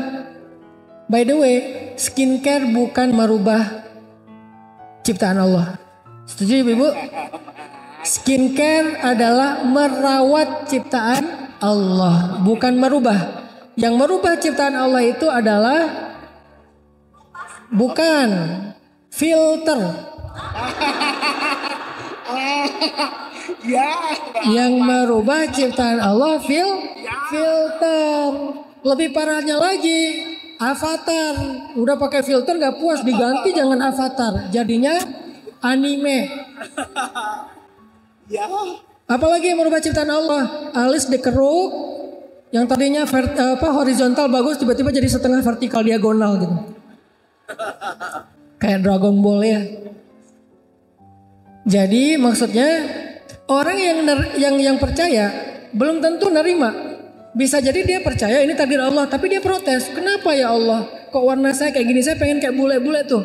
By the way, skincare bukan merubah ciptaan Allah. Setuju Ibu? Skincare adalah merawat ciptaan Allah, bukan merubah. Yang merubah ciptaan Allah itu adalah bukan filter. Yang merubah ciptaan Allah filter. Lebih parahnya lagi, avatar. Udah pakai filter gak puas, diganti jangan avatar, jadinya anime. Apalagi yang merubah ciptaan Allah, alis dikeruk, Yang tadinya horizontal bagus tiba-tiba jadi setengah vertikal diagonal gitu. Kayak Dragon Ball ya. Jadi maksudnya orang yang percaya belum tentu nerima. Bisa jadi dia percaya ini takdir Allah tapi dia protes. Kenapa ya Allah? Kok warna saya kayak gini? Saya pengen kayak bule-bule tuh.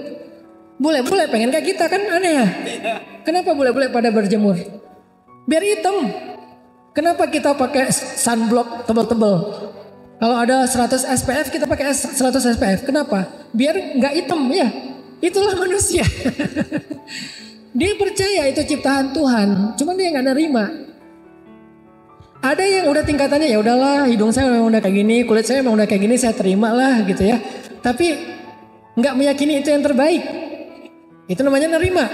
Bule-bule pengen kayak kita kan aneh ya. Kenapa bule-bule pada berjemur? Biar hitam. Kenapa kita pakai sunblock tebal-tebal? Kalau ada 100 SPF kita pakai 100 SPF. Kenapa? Biar nggak hitam ya. Itulah manusia. Dia percaya itu ciptaan Tuhan, cuman dia nggak nerima. Ada yang udah tingkatannya ya udahlah, hidung saya memang udah kayak gini, kulit saya memang udah kayak gini, saya terima lah gitu ya. Tapi nggak meyakini itu yang terbaik. Itu namanya nerima.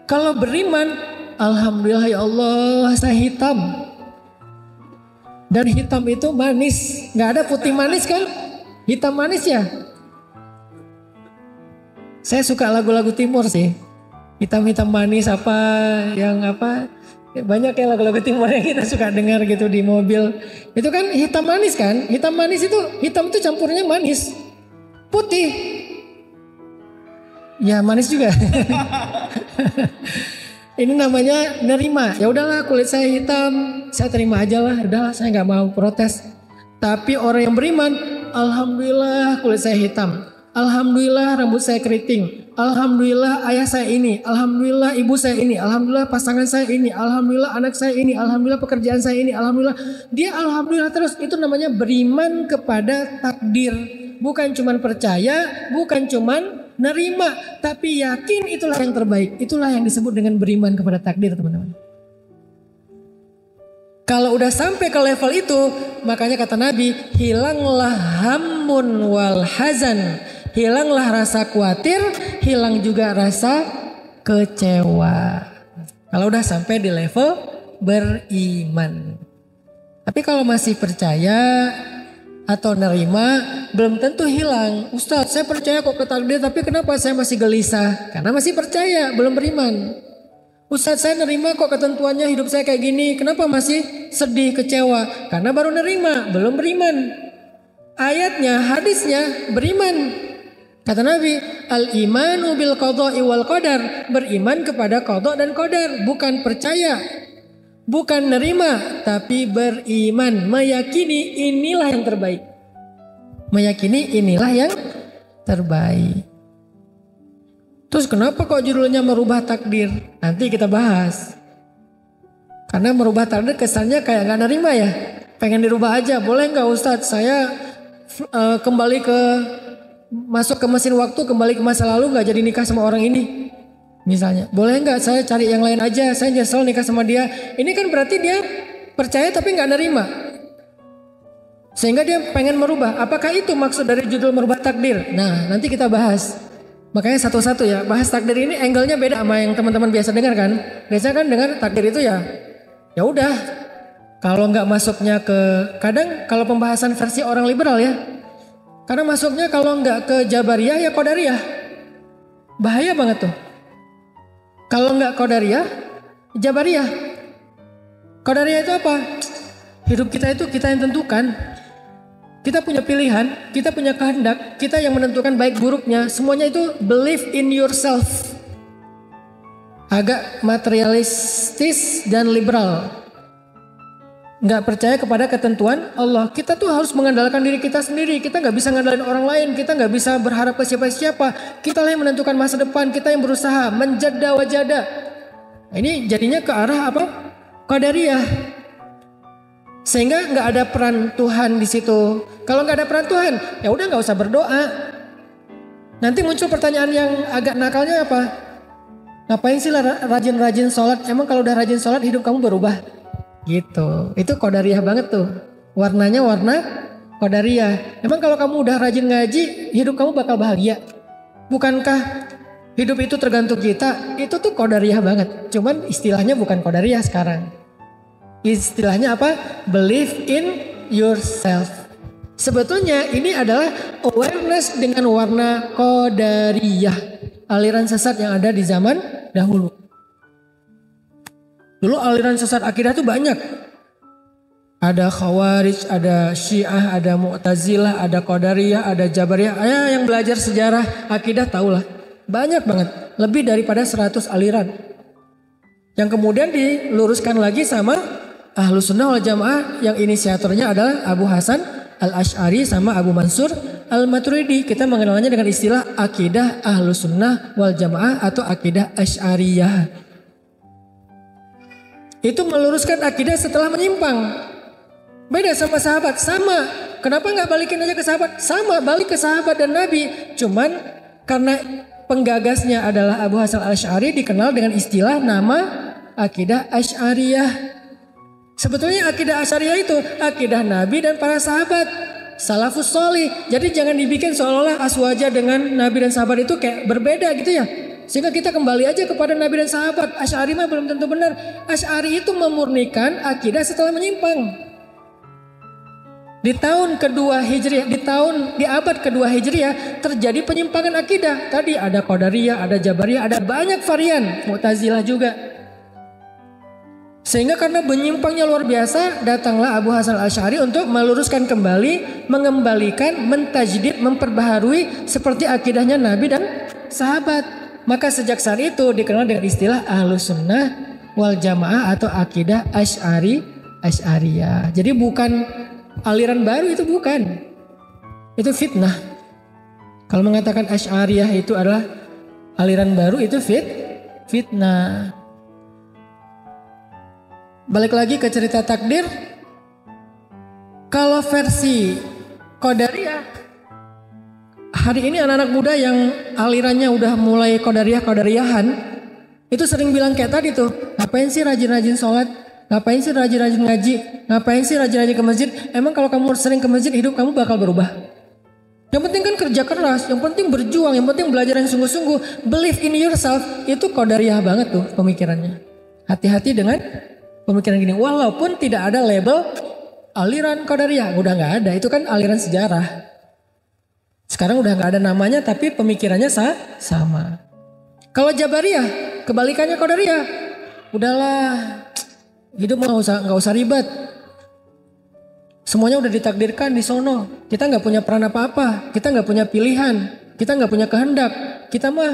Kalau beriman, alhamdulillah ya Allah saya hitam. Dan hitam itu manis, nggak ada putih manis kan? Hitam manis ya. Saya suka lagu-lagu timur sih. Hitam-hitam manis apa yang apa banyak ya lagu-lagu timur yang kita suka dengar gitu di mobil. Itu kan hitam manis kan? Hitam manis itu hitam itu campurnya manis. Putih. Ya manis juga. Ini namanya nerima. Ya udahlah kulit saya hitam, saya terima aja lah. Udahlah saya nggak mau protes. Tapi orang yang beriman, alhamdulillah kulit saya hitam. Alhamdulillah rambut saya keriting. Alhamdulillah ayah saya ini. Alhamdulillah ibu saya ini. Alhamdulillah pasangan saya ini. Alhamdulillah anak saya ini. Alhamdulillah pekerjaan saya ini. Alhamdulillah. Dia alhamdulillah terus. Itu namanya beriman kepada takdir. Bukan cuman percaya, bukan cuman nerima, tapi yakin itulah yang terbaik. Itulah yang disebut dengan beriman kepada takdir, teman-teman. Kalau udah sampai ke level itu, makanya kata Nabi, hilanglah hammun wal hazan. Hilanglah rasa khawatir, hilang juga rasa kecewa. Kalau udah sampai di level beriman. Tapi kalau masih percaya atau nerima, belum tentu hilang. Ustadz, saya percaya kok ke takdir, tapi kenapa saya masih gelisah? Karena masih percaya, belum beriman. Ustadz, saya nerima kok ketentuannya hidup saya kayak gini, kenapa masih sedih, kecewa? Karena baru nerima, belum beriman. Ayatnya, hadisnya, beriman. Kata Nabi, al-imanu bil qadha'i wal qadar. Beriman kepada qadha dan qadar, bukan percaya. Bukan nerima, tapi beriman. Meyakini inilah yang terbaik. Meyakini inilah yang terbaik. Terus kenapa kok judulnya merubah takdir? Nanti kita bahas. Karena merubah takdir kesannya kayak gak nerima ya. Pengen dirubah aja, boleh gak Ustadz? Saya kembali masuk ke mesin waktu, kembali ke masa lalu, gak jadi nikah sama orang ini. Misalnya, boleh nggak saya cari yang lain aja, saya nyesel nikah sama dia. Ini kan berarti dia percaya tapi nggak nerima. Sehingga dia pengen merubah. Apakah itu maksud dari judul merubah takdir? Nah, nanti kita bahas. Makanya satu-satu ya, bahas takdir ini angle-nya beda sama yang teman-teman biasa dengar kan. Biasanya kan dengar takdir itu ya udah. Kalau nggak masuknya kadang kalau pembahasan versi orang liberal ya. Karena masuknya kalau nggak ke Jabariyah ya Qadariyah. Bahaya banget tuh. Kalau nggak Qadariyah, Jabariyah. Qadariyah itu apa? Hidup kita itu kita yang tentukan. Kita punya pilihan, kita punya kehendak, kita yang menentukan baik buruknya. Semuanya itu believe in yourself. Agak materialistis dan liberal. Nggak percaya kepada ketentuan Allah. Kita tuh harus mengandalkan diri kita sendiri. Kita nggak bisa ngandalin orang lain. Kita nggak bisa berharap ke siapa-siapa. Kita lah yang menentukan masa depan. Kita yang berusaha menjada wajada. Nah, ini jadinya ke arah apa? Qadariyah. Sehingga nggak ada peran Tuhan di situ. Kalau nggak ada peran Tuhan, ya udah nggak usah berdoa. Nanti muncul pertanyaan yang agak nakalnya apa? Ngapain sih rajin-rajin sholat? Emang kalau udah rajin sholat hidup kamu berubah? Gitu. Itu Qadariyah banget tuh. Warnanya warna Qadariyah. Emang kalau kamu udah rajin ngaji, hidup kamu bakal bahagia? Bukankah hidup itu tergantung kita? Itu tuh Qadariyah banget. Cuman istilahnya bukan Qadariyah sekarang. Istilahnya apa? Believe in yourself. Sebetulnya ini adalah awareness dengan warna Qadariyah. Aliran sesat yang ada di zaman dahulu. Dulu aliran sesat akidah tuh banyak. Ada Khawarij, ada Syiah, ada Mu'tazilah, ada Qadariyah, ada Jabariyah. Yang belajar sejarah akidah tahulah. Banyak banget, lebih daripada 100 aliran. Yang kemudian diluruskan lagi sama Ahlus Sunnah wal Jamaah yang inisiatornya adalah Abu Hasan Al-Asy'ari sama Abu Mansur Al-Maturidi. Kita mengenalnya dengan istilah akidah Ahlus Sunnah wal Jamaah atau akidah Asy'ariyah. Itu meluruskan akidah setelah menyimpang. Beda sama sahabat, sama. Kenapa nggak balikin aja ke sahabat? Sama, balik ke sahabat dan Nabi. Cuman karena penggagasnya adalah Abu Hasan Al-Asy'ari dikenal dengan istilah nama akidah Asy'ariyah. Sebetulnya akidah Asy'ariyah itu akidah Nabi dan para sahabat. Salafus Sholih. Jadi jangan dibikin seolah-olah aswaja dengan Nabi dan sahabat itu kayak berbeda gitu ya. Sehingga kita kembali aja kepada Nabi dan sahabat. Asy'ari mah belum tentu benar. Asy'ari itu memurnikan akidah setelah menyimpang. Di tahun kedua Hijriah, di abad kedua Hijriah terjadi penyimpangan akidah. Tadi ada Qadariyah, ada Jabariyah, ada banyak varian, Mu'tazilah juga. Sehingga karena menyimpangnya luar biasa, datanglah Abu Hasan Al-Asy'ari untuk meluruskan kembali, mengembalikan, mentajdid, memperbaharui seperti akidahnya Nabi dan sahabat. Maka sejak saat itu dikenal dengan istilah Ahlus Sunnah wal Jamaah atau akidah Asy'ariyah. Jadi bukan aliran baru, itu bukan. Itu fitnah. Kalau mengatakan Asy'ariyah itu adalah aliran baru, itu fitnah. Balik lagi ke cerita takdir. Kalau versi Qadariyah, hari ini anak-anak muda yang alirannya udah mulai Qadariyahan itu sering bilang kayak tadi tuh, ngapain sih rajin-rajin sholat? Ngapain sih rajin-rajin ngaji? Ngapain sih rajin-rajin ke masjid? Emang kalau kamu sering ke masjid hidup kamu bakal berubah? Yang penting kan kerja keras, yang penting berjuang, yang penting belajar yang sungguh-sungguh. Believe in yourself, itu Qadariyah banget tuh pemikirannya. Hati-hati dengan pemikiran gini. Walaupun tidak ada label aliran Qadariyah, udah gak ada. Itu kan aliran sejarah. Sekarang udah gak ada namanya tapi pemikirannya sama. Kalau Jabariyah, kebalikannya Qadariyah. Udahlah, hidup nggak usah ribet. Semuanya udah ditakdirkan di sono. Kita nggak punya peran apa-apa. Kita nggak punya pilihan. Kita nggak punya kehendak. Kita mah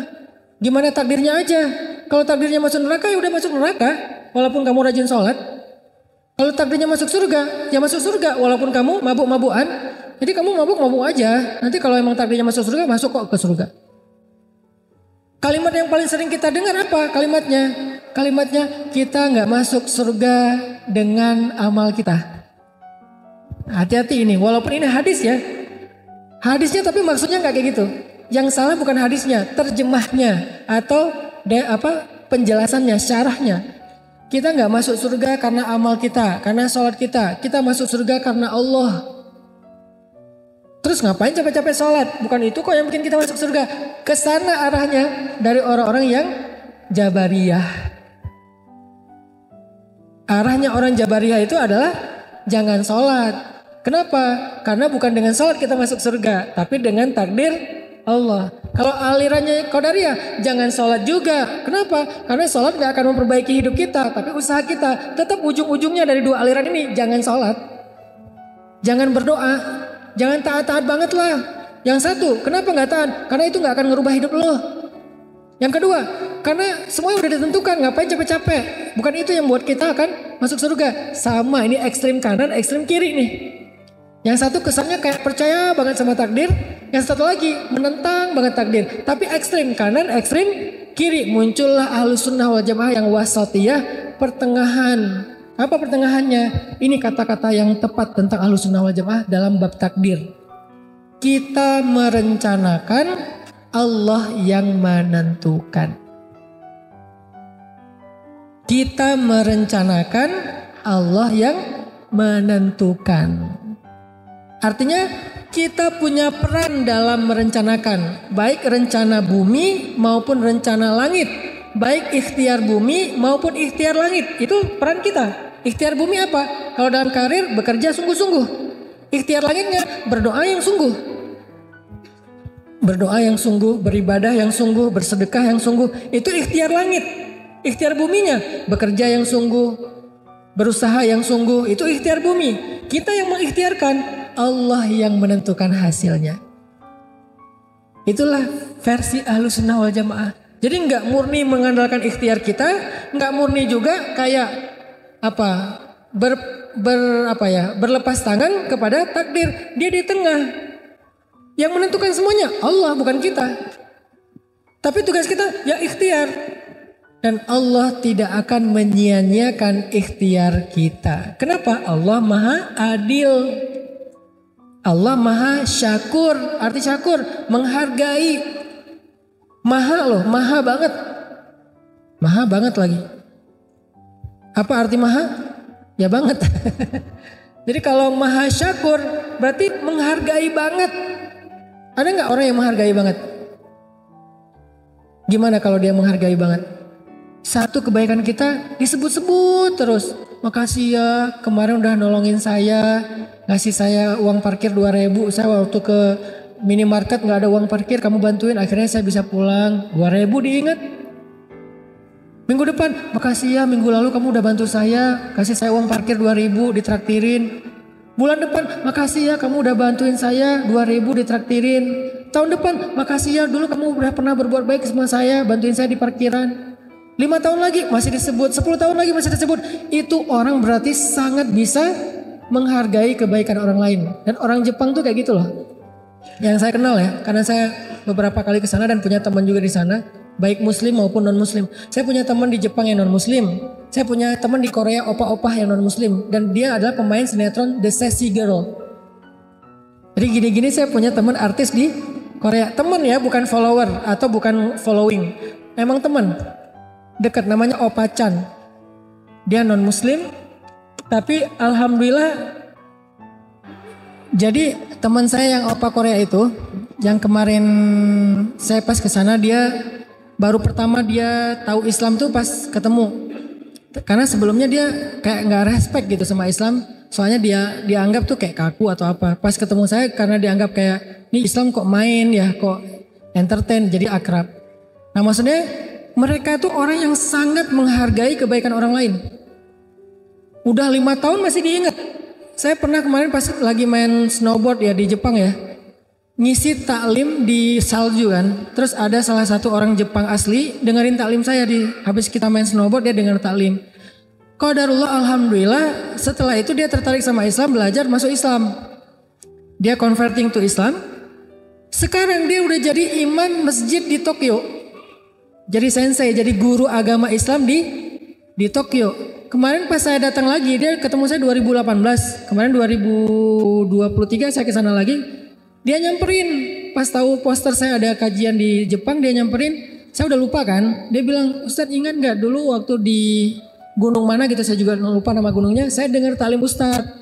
gimana takdirnya aja. Kalau takdirnya masuk neraka ya udah masuk neraka. Walaupun kamu rajin sholat. Kalau takdirnya masuk surga ya masuk surga. Walaupun kamu mabuk-mabukan. Jadi kamu mabuk-mabuk aja. Nanti kalau emang takdirnya masuk surga, masuk kok ke surga. Kalimat yang paling sering kita dengar apa kalimatnya? Kalimatnya kita nggak masuk surga dengan amal kita. Hati-hati ini, walaupun ini hadis ya. Hadisnya tapi maksudnya nggak kayak gitu. Yang salah bukan hadisnya, terjemahnya atau penjelasannya, syarahnya. Kita nggak masuk surga karena amal kita, karena sholat kita. Kita masuk surga karena Allah. Terus ngapain capek-capek sholat? Bukan itu kok yang bikin kita masuk surga. Kesana arahnya dari orang-orang yang Jabariyah. Arahnya orang Jabariyah itu adalah jangan sholat. Kenapa? Karena bukan dengan sholat kita masuk surga, tapi dengan takdir Allah. Kalau alirannya Qadariyah, jangan sholat juga. Kenapa? Karena sholat gak akan memperbaiki hidup kita, tapi usaha kita. Tetap ujung-ujungnya dari dua aliran ini, jangan sholat. Jangan berdoa. Jangan taat-taat banget lah. Yang satu, kenapa gak taat? Karena itu gak akan ngerubah hidup lo. Yang kedua, karena semuanya udah ditentukan, ngapain capek-capek. Bukan itu yang buat kita akan masuk surga. Sama, ini ekstrim kanan, ekstrim kiri nih. Yang satu kesannya kayak percaya banget sama takdir. Yang satu lagi menentang banget takdir. Tapi ekstrim kanan, ekstrim kiri. Muncullah Ahlus Sunnah wal Jamaah yang wasatiyah, pertengahan. Apa pertengahannya? Ini kata-kata yang tepat tentang Ahlus Sunnah wal Jamaah dalam bab takdir. Kita merencanakan, Allah yang menentukan. Kita merencanakan, Allah yang menentukan. Artinya kita punya peran dalam merencanakan. Baik rencana bumi maupun rencana langit. Baik ikhtiar bumi maupun ikhtiar langit. Itu peran kita. Ikhtiar bumi apa? Kalau dalam karir bekerja sungguh-sungguh. Ikhtiar langitnya berdoa yang sungguh. Berdoa yang sungguh, beribadah yang sungguh, bersedekah yang sungguh. Itu ikhtiar langit. Ikhtiar buminya bekerja yang sungguh, berusaha yang sungguh, itu ikhtiar bumi. Kita yang mengikhtiarkan, Allah yang menentukan hasilnya. Itulah versi Ahlus Sunnah wal Jamaah. Jadi nggak murni mengandalkan ikhtiar kita, nggak murni juga kayak berlepas tangan kepada takdir. Dia di tengah. Yang menentukan semuanya Allah, bukan kita. Tapi tugas kita ya ikhtiar. Dan Allah tidak akan menyia-nyiakan ikhtiar kita. Kenapa? Allah Maha Adil. Allah Maha Syakur. Arti syakur, menghargai. Maha loh, maha banget. Maha banget lagi. Apa arti maha? Ya banget. Jadi kalau Maha Syakur berarti menghargai banget. Ada nggak orang yang menghargai banget? Gimana kalau dia menghargai banget? Satu kebaikan kita disebut-sebut terus. Makasih ya, kemarin udah nolongin saya, ngasih saya uang parkir 2.000. Saya waktu ke minimarket nggak ada uang parkir, kamu bantuin, akhirnya saya bisa pulang. 2.000 diingat. Minggu depan, makasih ya, minggu lalu kamu udah bantu saya, kasih saya uang parkir 2.000, ditraktirin. Bulan depan, makasih ya, kamu udah bantuin saya, 2.000 ditraktirin. Tahun depan, makasih ya, dulu kamu udah pernah berbuat baik sama saya, bantuin saya di parkiran. 5 tahun lagi masih disebut, 10 tahun lagi masih disebut. Itu orang berarti sangat bisa menghargai kebaikan orang lain. Dan orang Jepang tuh kayak gitu loh. Yang saya kenal ya, karena saya beberapa kali ke sana dan punya teman juga di sana, baik muslim maupun non muslim. Saya punya teman di Jepang yang non muslim. Saya punya teman di Korea opah-opah yang non muslim, dan dia adalah pemain sinetron The Sassy Girl. Jadi gini-gini saya punya teman artis di Korea. Teman ya, bukan follower atau bukan following. Emang teman. Dekat, namanya Opa Chan. Dia non muslim, tapi alhamdulillah. Jadi teman saya yang Opa Korea itu, yang kemarin saya pas ke sana, dia baru pertama dia tahu Islam tuh pas ketemu. Karena sebelumnya dia kayak nggak respect gitu sama Islam. Soalnya dia dianggap tuh kayak kaku atau apa. Pas ketemu saya karena dianggap kayak, nih Islam kok main ya, kok entertain, jadi akrab. Nah maksudnya mereka tuh orang yang sangat menghargai kebaikan orang lain. Udah 5 tahun masih diingat. Saya pernah kemarin pas lagi main snowboard ya di Jepang ya. Ngisi taklim di salju kan. Terus ada salah satu orang Jepang asli dengerin taklim saya habis kita main snowboard, dia denger taklim. Qadarullah, alhamdulillah, setelah itu dia tertarik sama Islam, belajar masuk Islam. Dia converting to Islam. Sekarang dia udah jadi imam masjid di Tokyo. Jadi sensei, jadi guru agama Islam di Tokyo. Kemarin pas saya datang lagi, dia ketemu saya 2018. Kemarin 2023 saya ke sana lagi. Dia nyamperin, pas tahu poster saya ada kajian di Jepang, dia nyamperin. Saya udah lupa kan. Dia bilang, "Ustadz ingat gak dulu waktu di gunung mana gitu, saya juga lupa nama gunungnya. Saya dengar taklim Ustadz.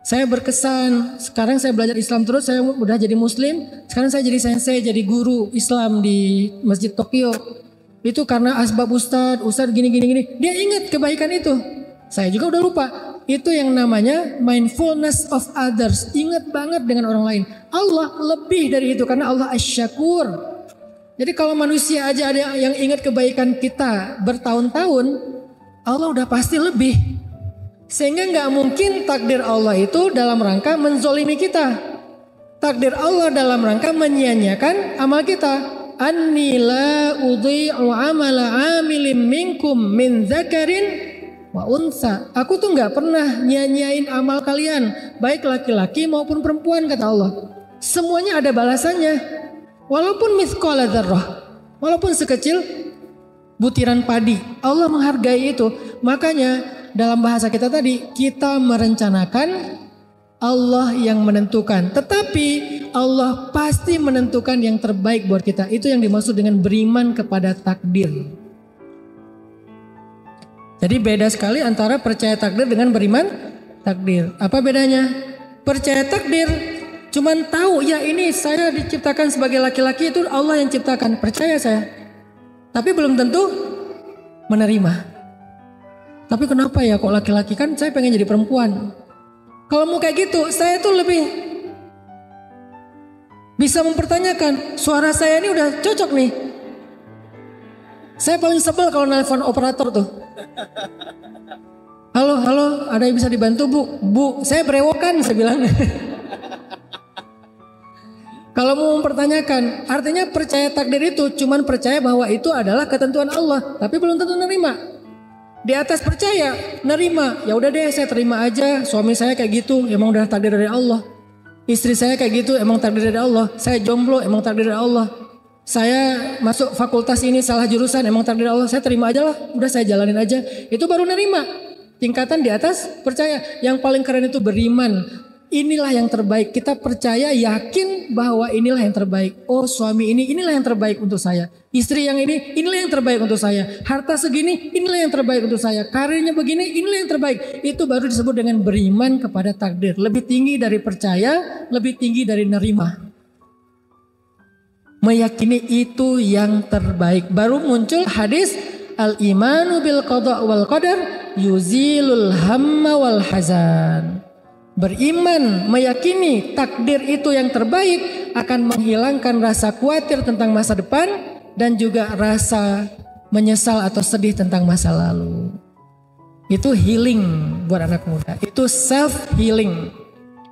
Saya berkesan. Sekarang saya belajar Islam terus, saya udah jadi muslim. Sekarang saya jadi sensei, jadi guru Islam di Masjid Tokyo. Itu karena asbab Ustadz gini. Dia ingat kebaikan itu. Saya juga udah lupa. Itu yang namanya mindfulness of others. Ingat banget dengan orang lain. Allah lebih dari itu karena Allah asy-syakur. Jadi kalau manusia aja ada yang ingat kebaikan kita bertahun-tahun, Allah udah pasti lebih. Sehingga gak mungkin takdir Allah itu dalam rangka menzolimi kita. Takdir Allah dalam rangka menyia-nyiakan amal kita. Anni la udhi'u amala amilin minkum min dzakarin wa unsa. Aku tuh gak pernah nyanyain amal kalian, baik laki-laki maupun perempuan, kata Allah. Semuanya ada balasannya. Walaupun mithqala dzarrah, walaupun sekecil butiran padi, Allah menghargai itu. Makanya dalam bahasa kita tadi, kita merencanakan, Allah yang menentukan. Tetapi Allah pasti menentukan yang terbaik buat kita. Itu yang dimaksud dengan beriman kepada takdir. Jadi beda sekali antara percaya takdir dengan beriman takdir. Apa bedanya? Percaya takdir cuman tahu ya ini saya diciptakan sebagai laki-laki, itu Allah yang ciptakan. Percaya saya. Tapi belum tentu menerima. Tapi kenapa ya kok laki-laki, kan saya pengen jadi perempuan. Kalau mau kayak gitu, saya tuh lebih bisa mempertanyakan, suara saya ini udah cocok nih. Saya paling sebel kalau nelpon operator tuh. Halo halo, ada yang bisa dibantu bu? Bu, saya berewokan, saya bilang. Kalau mau mempertanyakan, artinya percaya takdir itu cuman percaya bahwa itu adalah ketentuan Allah, tapi belum tentu nerima. Di atas percaya, nerima, ya udah deh saya terima aja, suami saya kayak gitu, emang udah takdir dari Allah. Istri saya kayak gitu, emang takdir dari Allah. Saya jomblo, emang takdir dari Allah. Saya masuk fakultas ini salah jurusan, emang takdir dari Allah. Saya terima aja lah, udah saya jalanin aja. Itu baru nerima. Tingkatan di atas percaya. Yang paling keren itu beriman. Inilah yang terbaik. Kita percaya, yakin bahwa inilah yang terbaik. Oh suami ini, inilah yang terbaik untuk saya. Istri yang ini, inilah yang terbaik untuk saya. Harta segini, inilah yang terbaik untuk saya. Karirnya begini, inilah yang terbaik. Itu baru disebut dengan beriman kepada takdir. Lebih tinggi dari percaya, lebih tinggi dari nerima. Meyakini itu yang terbaik. Baru muncul hadis al-imanu bil qada' wal qadar yuzilul hamma wal hazan. Beriman, meyakini takdir itu yang terbaik akan menghilangkan rasa khawatir tentang masa depan dan juga rasa menyesal atau sedih tentang masa lalu. Itu healing buat anak muda. Itu self healing.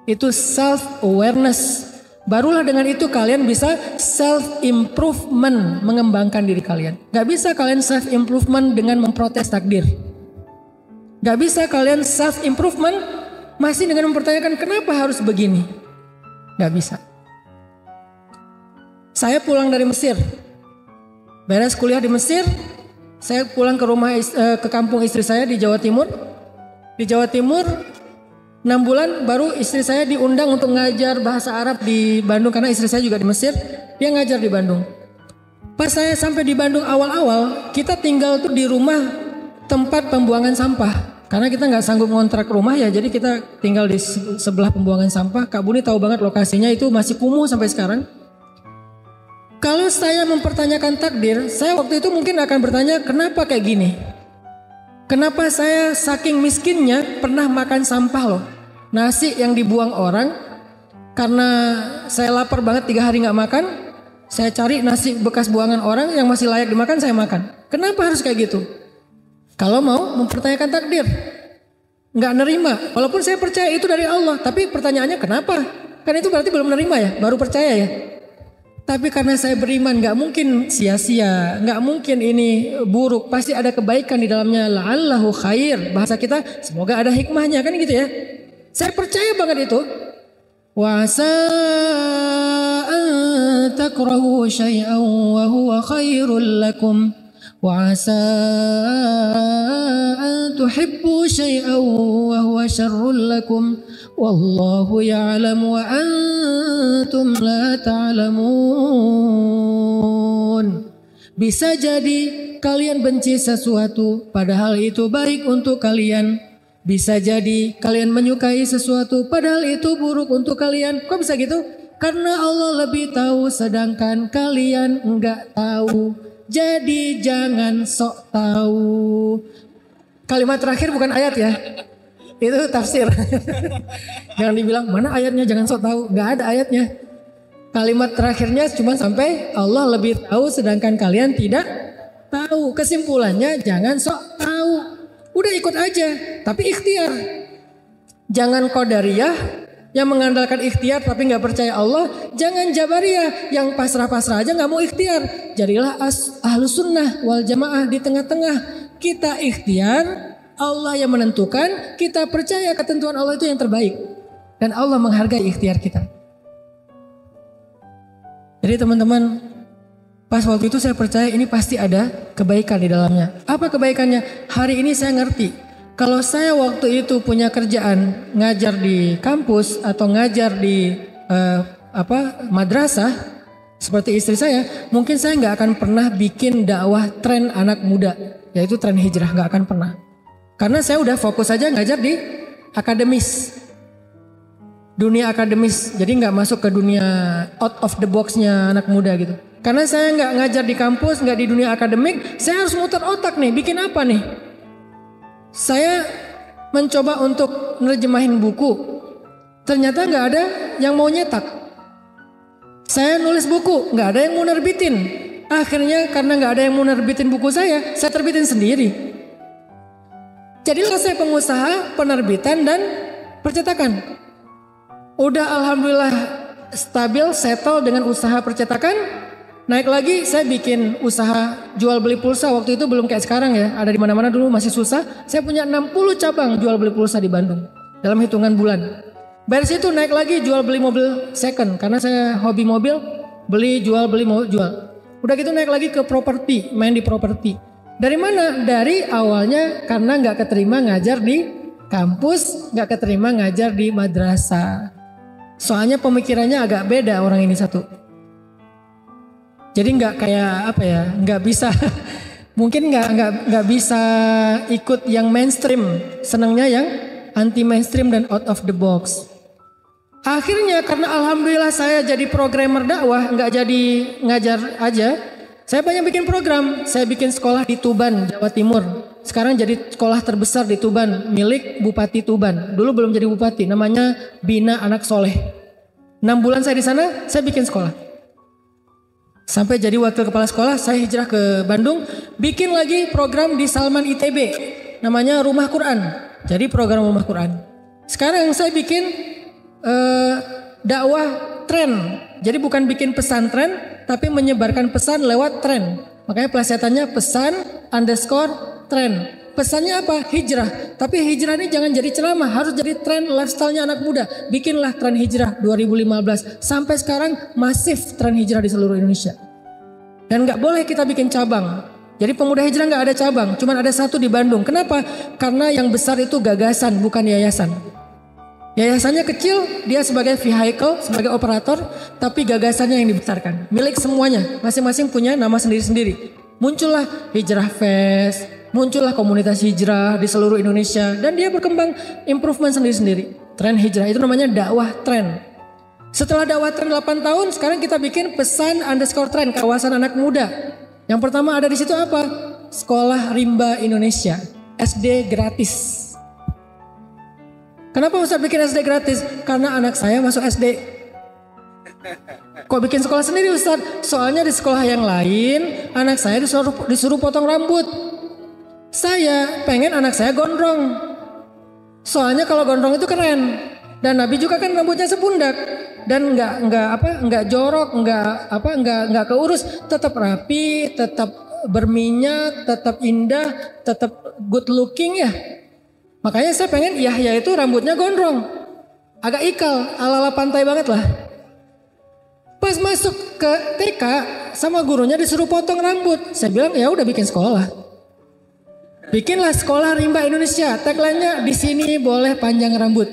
Itu self awareness. Barulah dengan itu kalian bisa self improvement, mengembangkan diri kalian. Gak bisa kalian self improvement dengan memprotes takdir. Gak bisa kalian self improvement masih dengan mempertanyakan kenapa harus begini. Gak bisa. Saya pulang dari Mesir. Beres kuliah di Mesir. Saya pulang ke rumah ke kampung istri saya di Jawa Timur. Di Jawa Timur 6 bulan baru istri saya diundang untuk ngajar bahasa Arab di Bandung. Karena istri saya juga di Mesir. Dia ngajar di Bandung. Pas saya sampai di Bandung awal-awal. Kita tinggal tuh di rumah tempat pembuangan sampah. Karena kita nggak sanggup ngontrak rumah ya, jadi kita tinggal di sebelah pembuangan sampah. Kak Buni tahu banget lokasinya, itu masih kumuh sampai sekarang. Kalau saya mempertanyakan takdir, saya waktu itu mungkin akan bertanya kenapa kayak gini? Kenapa saya saking miskinnya pernah makan sampah loh? Nasi yang dibuang orang, karena saya lapar banget 3 hari nggak makan, saya cari nasi bekas buangan orang yang masih layak dimakan, saya makan. Kenapa harus kayak gitu? Kalau mau mempertanyakan takdir, nggak nerima. Walaupun saya percaya itu dari Allah, tapi pertanyaannya kenapa? Kan itu berarti belum nerima ya, baru percaya ya. Tapi karena saya beriman, nggak mungkin sia-sia, nggak mungkin ini buruk. Pasti ada kebaikan di dalamnya. La'allahu khair. Bahasa kita, semoga ada hikmahnya kan gitu ya. Saya percaya banget itu. Wa asa an takrahu syai'an wa huwa khairul lakum. وعسى أن تحبوا شيئا وهو شر لكم والله يعلم وأنتم لا تعلمون. Bisa jadi kalian benci sesuatu padahal itu baik untuk kalian. Bisa jadi kalian menyukai sesuatu padahal itu buruk untuk kalian. Kok bisa gitu? Karena Allah lebih tahu sedangkan kalian enggak tahu. Jadi jangan sok tahu. Kalimat terakhir bukan ayat ya. Itu tafsir. Jangan dibilang mana ayatnya jangan sok tahu. Gak ada ayatnya. Kalimat terakhirnya cuma sampai Allah lebih tahu sedangkan kalian tidak tahu. Kesimpulannya jangan sok tahu. Udah ikut aja. Tapi ikhtiar. Jangan qadariyah yang mengandalkan ikhtiar tapi nggak percaya Allah. Jangan jabariyah yang pasrah-pasrah aja nggak mau ikhtiar. Jadilah ahlus sunnah wal jamaah di tengah-tengah. Kita ikhtiar, Allah yang menentukan. Kita percaya ketentuan Allah itu yang terbaik dan Allah menghargai ikhtiar kita. Jadi teman-teman, pas waktu itu saya percaya ini pasti ada kebaikan di dalamnya. Apa kebaikannya? Hari ini saya ngerti. Kalau saya waktu itu punya kerjaan ngajar di kampus atau ngajar di madrasah seperti istri saya, mungkin saya nggak akan pernah bikin dakwah tren anak muda, yaitu tren hijrah, nggak akan pernah. Karena saya udah fokus aja ngajar di akademis, dunia akademis, jadi nggak masuk ke dunia out of the boxnya anak muda gitu. Karena saya nggak ngajar di kampus, nggak di dunia akademik, saya harus muter otak nih, bikin apa nih? Saya mencoba untuk nerjemahin buku. Ternyata nggak ada yang mau nyetak. Saya nulis buku, nggak ada yang mau nerbitin. Akhirnya karena nggak ada yang mau nerbitin buku saya terbitin sendiri. Jadilah saya pengusaha penerbitan dan percetakan. Udah alhamdulillah stabil, settle dengan usaha percetakan. Naik lagi saya bikin usaha jual beli pulsa. Waktu itu belum kayak sekarang ya, ada di mana-mana, dulu masih susah. Saya punya 60 cabang jual beli pulsa di Bandung dalam hitungan bulan. Dari situ naik lagi jual beli mobil second karena saya hobi mobil, beli jual jual. Udah gitu naik lagi ke properti, main di properti. Dari mana? Dari awalnya karena nggak keterima ngajar di kampus, nggak keterima ngajar di madrasah. Soalnya pemikirannya agak beda orang ini satu. Jadi nggak kayak apa ya, nggak bisa, mungkin nggak bisa ikut yang mainstream, senangnya yang anti mainstream dan out of the box. Akhirnya karena alhamdulillah saya jadi programmer dakwah, nggak jadi ngajar aja, saya banyak bikin program. Saya bikin sekolah di Tuban, Jawa Timur. Sekarang jadi sekolah terbesar di Tuban, milik Bupati Tuban. Dulu belum jadi bupati, namanya Bina Anak Soleh. 6 bulan saya di sana, saya bikin sekolah. Sampai jadi wakil kepala sekolah, saya hijrah ke Bandung, bikin lagi program di Salman ITB, namanya Rumah Quran. Jadi program Rumah Quran. Sekarang saya bikin dakwah tren. Jadi bukan bikin pesantren, tapi menyebarkan pesan lewat tren. Makanya pelesetannya pesan_tren. Pesannya apa? Hijrah. Tapi hijrah ini jangan jadi ceramah, harus jadi tren lifestyle-nya anak muda. Bikinlah tren hijrah 2015. Sampai sekarang masif tren hijrah di seluruh Indonesia. Dan gak boleh kita bikin cabang. Jadi pemuda hijrah gak ada cabang, cuman ada satu di Bandung. Kenapa? Karena yang besar itu gagasan, bukan yayasan. Yayasannya kecil, dia sebagai vehicle, sebagai operator, tapi gagasannya yang dibesarkan. Milik semuanya, masing-masing punya nama sendiri-sendiri. Muncullah Hijrah Fest, muncullah komunitas hijrah di seluruh Indonesia, dan dia berkembang improvement sendiri-sendiri. Tren hijrah itu namanya dakwah tren. Setelah dakwah tren 8 tahun, sekarang kita bikin pesan_tren, kawasan anak muda. Yang pertama ada di situ apa? Sekolah Rimba Indonesia, SD gratis. Kenapa Ustaz bikin SD gratis? Karena anak saya masuk SD. Kok bikin sekolah sendiri Ustaz? Soalnya di sekolah yang lain anak saya disuruh potong rambut. Saya pengen anak saya gondrong. Soalnya kalau gondrong itu keren. Dan Nabi juga kan rambutnya sepundak dan nggak jorok, nggak keurus, tetap rapi, tetap berminyak, tetap indah, tetap good looking ya. Makanya saya pengen Yahya itu rambutnya gondrong, agak ikal, ala-ala pantai banget lah. Pas masuk ke TK sama gurunya disuruh potong rambut. Saya bilang ya udah bikin sekolah. Bikinlah sekolah Rimba Indonesia. Tagline-nya di sini boleh panjang rambut.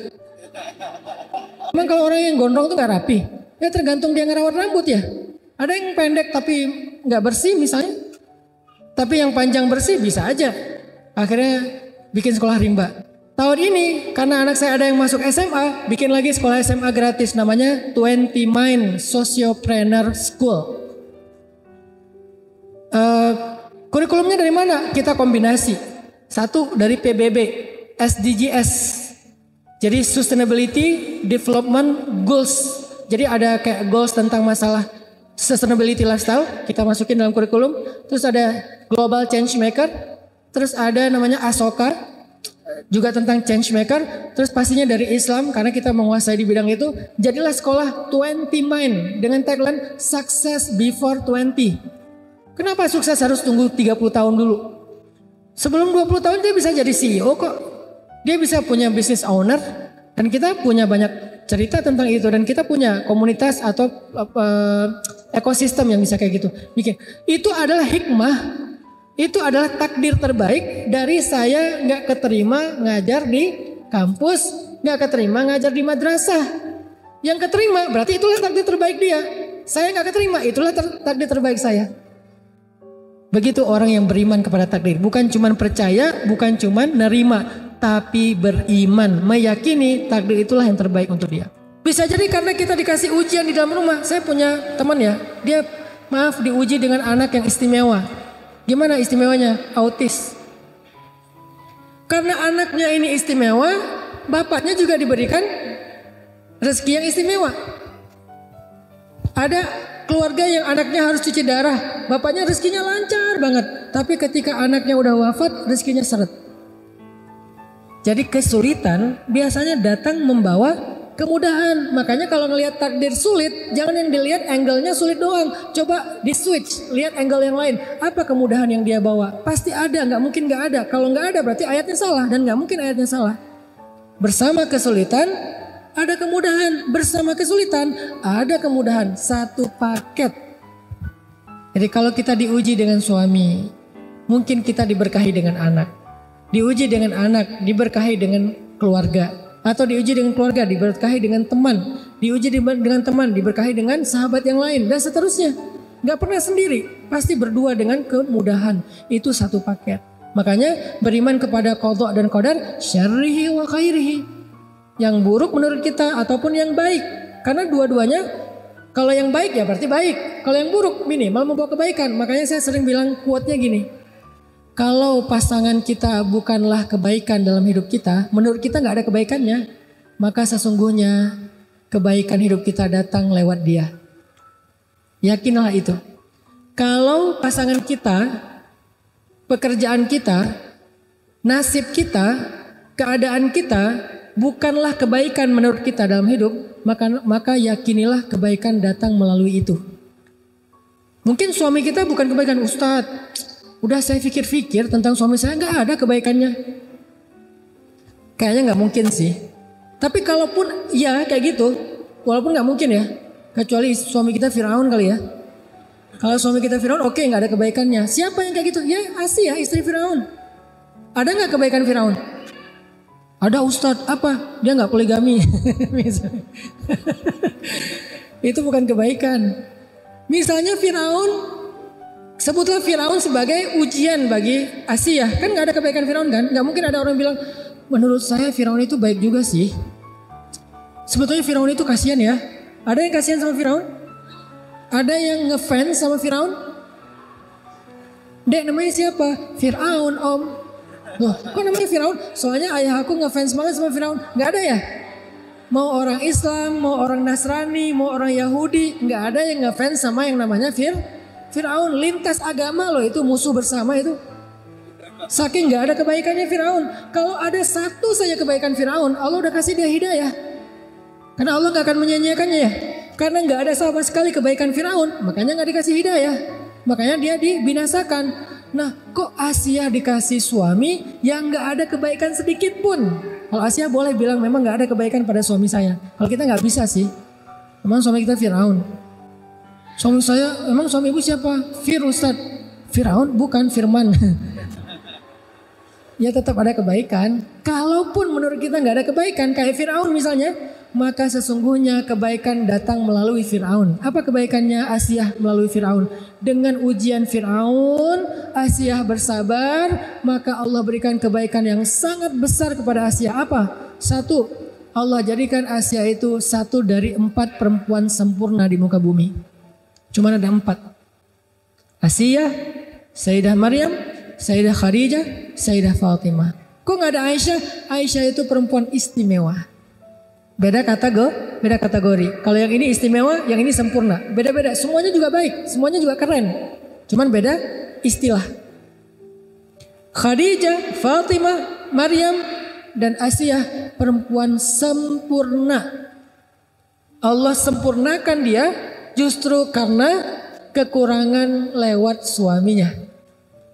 Emang kalau orang yang gondrong tuh gak rapi? Ya tergantung dia ngerawat rambut ya. Ada yang pendek tapi gak bersih misalnya. Tapi yang panjang bersih bisa aja. Akhirnya bikin sekolah Rimba. Tahun ini karena anak saya ada yang masuk SMA, bikin lagi sekolah SMA gratis namanya 20 Mind Sociopreneur School. Kurikulumnya dari mana? Kita kombinasi. Satu dari PBB, SDGs. Jadi Sustainability Development Goals. Jadi ada kayak goals tentang masalah sustainability lifestyle, kita masukin dalam kurikulum. Terus ada Global Change Maker. Terus ada namanya Asoka, juga tentang change maker. Terus pastinya dari Islam karena kita menguasai di bidang itu. Jadilah sekolah 20 Mind dengan tagline Success Before 20. Kenapa sukses harus tunggu 30 tahun dulu? Sebelum 20 tahun dia bisa jadi CEO kok. Dia bisa punya business owner. Dan kita punya banyak cerita tentang itu. Dan kita punya komunitas atau ekosistem yang bisa kayak gitu. Itu adalah hikmah. Itu adalah takdir terbaik dari saya nggak keterima ngajar di kampus, nggak keterima ngajar di madrasah. Yang keterima berarti itulah takdir terbaik dia. Saya nggak keterima, itulah takdir terbaik saya. Begitu orang yang beriman kepada takdir, bukan cuman percaya, bukan cuman nerima, tapi beriman, meyakini takdir itulah yang terbaik untuk dia. Bisa jadi karena kita dikasih ujian di dalam rumah. Saya punya teman ya, dia diuji dengan anak yang istimewa. Gimana istimewanya? Autis. Karena anaknya ini istimewa, bapaknya juga diberikan rezeki yang istimewa. Ada keluarga yang anaknya harus cuci darah, bapaknya rezekinya lancar banget. Tapi ketika anaknya udah wafat, rezekinya seret. Jadi kesulitan biasanya datang membawa kemudahan. Makanya kalau ngelihat takdir sulit, jangan yang dilihat angle-nya sulit doang. Coba di switch, lihat angle yang lain. Apa kemudahan yang dia bawa? Pasti ada, nggak mungkin nggak ada. Kalau nggak ada berarti ayatnya salah dan nggak mungkin ayatnya salah. Bersama kesulitan ada kemudahan, bersama kesulitan ada kemudahan. Satu paket. Jadi kalau kita diuji dengan suami, mungkin kita diberkahi dengan anak. Diuji dengan anak, diberkahi dengan keluarga. Atau diuji dengan keluarga, diberkahi dengan teman. Diuji dengan teman, diberkahi dengan sahabat yang lain. Dan seterusnya. Gak pernah sendiri. Pasti berdua dengan kemudahan. Itu satu paket. Makanya beriman kepada qadha dan qadar, syarrihi wa khairihi. Yang buruk menurut kita ataupun yang baik. Karena dua-duanya, kalau yang baik ya berarti baik. Kalau yang buruk minimal membawa kebaikan. Makanya saya sering bilang quote-nya gini. Kalau pasangan kita bukanlah kebaikan dalam hidup kita, menurut kita nggak ada kebaikannya, maka sesungguhnya kebaikan hidup kita datang lewat dia. Yakinlah itu. Kalau pasangan kita, pekerjaan kita, nasib kita, keadaan kita bukanlah kebaikan menurut kita dalam hidup, maka yakinilah kebaikan datang melalui itu. Mungkin suami kita bukan kebaikan, Ustadz. Udah saya pikir-pikir tentang suami saya nggak ada kebaikannya. Kayaknya nggak mungkin sih. Tapi kalaupun ya kayak gitu, walaupun nggak mungkin ya. Kecuali suami kita Firaun kali ya. Kalau suami kita Firaun oke, nggak ada kebaikannya. Siapa yang kayak gitu? Ya Asia istri Firaun. Ada nggak kebaikan Firaun? Ada Ustadz, apa? Dia nggak poligami. Itu bukan kebaikan. Misalnya Firaun, sebutlah Firaun sebagai ujian bagi Asia. Kan gak ada kebaikan Firaun kan? Gak mungkin ada orang bilang, menurut saya Firaun itu baik juga sih. Sebetulnya Firaun itu kasihan ya. Ada yang kasihan sama Firaun? Ada yang ngefans sama Firaun? Dek namanya siapa? Firaun om. Loh kok namanya Firaun? Soalnya ayah aku ngefans banget sama Firaun. Gak ada ya? Mau orang Islam, mau orang Nasrani, mau orang Yahudi. Gak ada yang ngefans sama yang namanya Firaun. Lintas agama loh, itu musuh bersama itu. Saking gak ada kebaikannya Firaun. Kalau ada satu saja kebaikan Firaun, Allah udah kasih dia hidayah. Karena Allah gak akan menyanyiakannya ya. Karena gak ada sama sekali kebaikan Firaun, makanya gak dikasih hidayah. Makanya dia dibinasakan. Nah kok Asia dikasih suami yang gak ada kebaikan sedikit pun. Kalau Asia boleh bilang memang gak ada kebaikan pada suami saya. Kalau kita gak bisa sih. Memang suami kita Firaun. Suami saya, emang suami ibu siapa? Ustadz. Firaun bukan Firman. Ya tetap ada kebaikan. Kalaupun menurut kita nggak ada kebaikan kayak Firaun misalnya, maka sesungguhnya kebaikan datang melalui Firaun. Apa kebaikannya Asia melalui Firaun? Dengan ujian Firaun, Asia bersabar, maka Allah berikan kebaikan yang sangat besar kepada Asia. Apa? Satu, Allah jadikan Asia itu satu dari 4 perempuan sempurna di muka bumi. Cuma ada 4. Asia, Sayyidah Maryam, Sayyidah Khadijah, Sayyidah Fatimah. Kok gak ada Aisyah? Aisyah itu perempuan istimewa. Beda kategori. Kalau yang ini istimewa, yang ini sempurna. Beda-beda. Semuanya juga baik, semuanya juga keren. Cuman beda istilah. Khadijah, Fatimah, Maryam, dan Asia perempuan sempurna. Allah sempurnakan dia justru karena kekurangan lewat suaminya.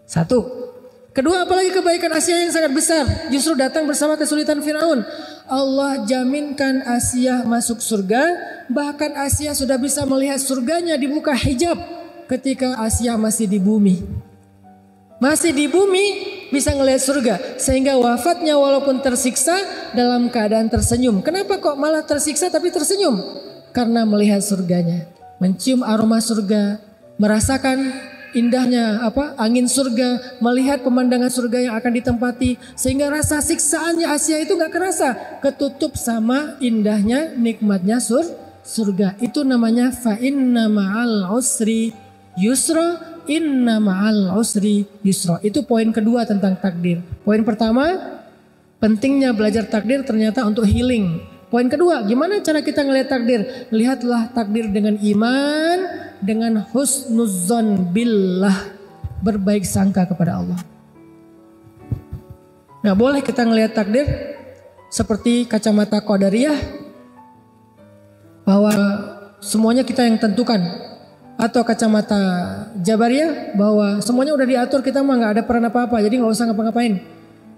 Satu. Kedua, apalagi kebaikan Asia yang sangat besar justru datang bersama kesulitan Firaun. Allah jaminkan Asia masuk surga. Bahkan Asia sudah bisa melihat surganya dibuka hijab ketika Asia masih di bumi. Masih di bumi bisa ngelihat surga. Sehingga wafatnya walaupun tersiksa dalam keadaan tersenyum. Kenapa kok malah tersiksa tapi tersenyum? Karena melihat surganya. Mencium aroma surga, merasakan indahnya angin surga, melihat pemandangan surga yang akan ditempati, sehingga rasa siksaannya Asia itu nggak kerasa, ketutup sama indahnya nikmatnya surga. Itu namanya fa inna ma'al usri yusra, inna ma'al usri yusra. Itu poin kedua tentang takdir. Poin pertama, pentingnya belajar takdir ternyata untuk healing. Poin kedua, gimana cara kita ngelihat takdir? Lihatlah takdir dengan iman, dengan husnuzzon billah, berbaik sangka kepada Allah. Nggak boleh kita ngelihat takdir seperti kacamata qadariyah bahwa semuanya kita yang tentukan, atau kacamata jabariyah bahwa semuanya udah diatur, kita mah nggak ada peran apa-apa, jadi nggak usah ngapa-ngapain.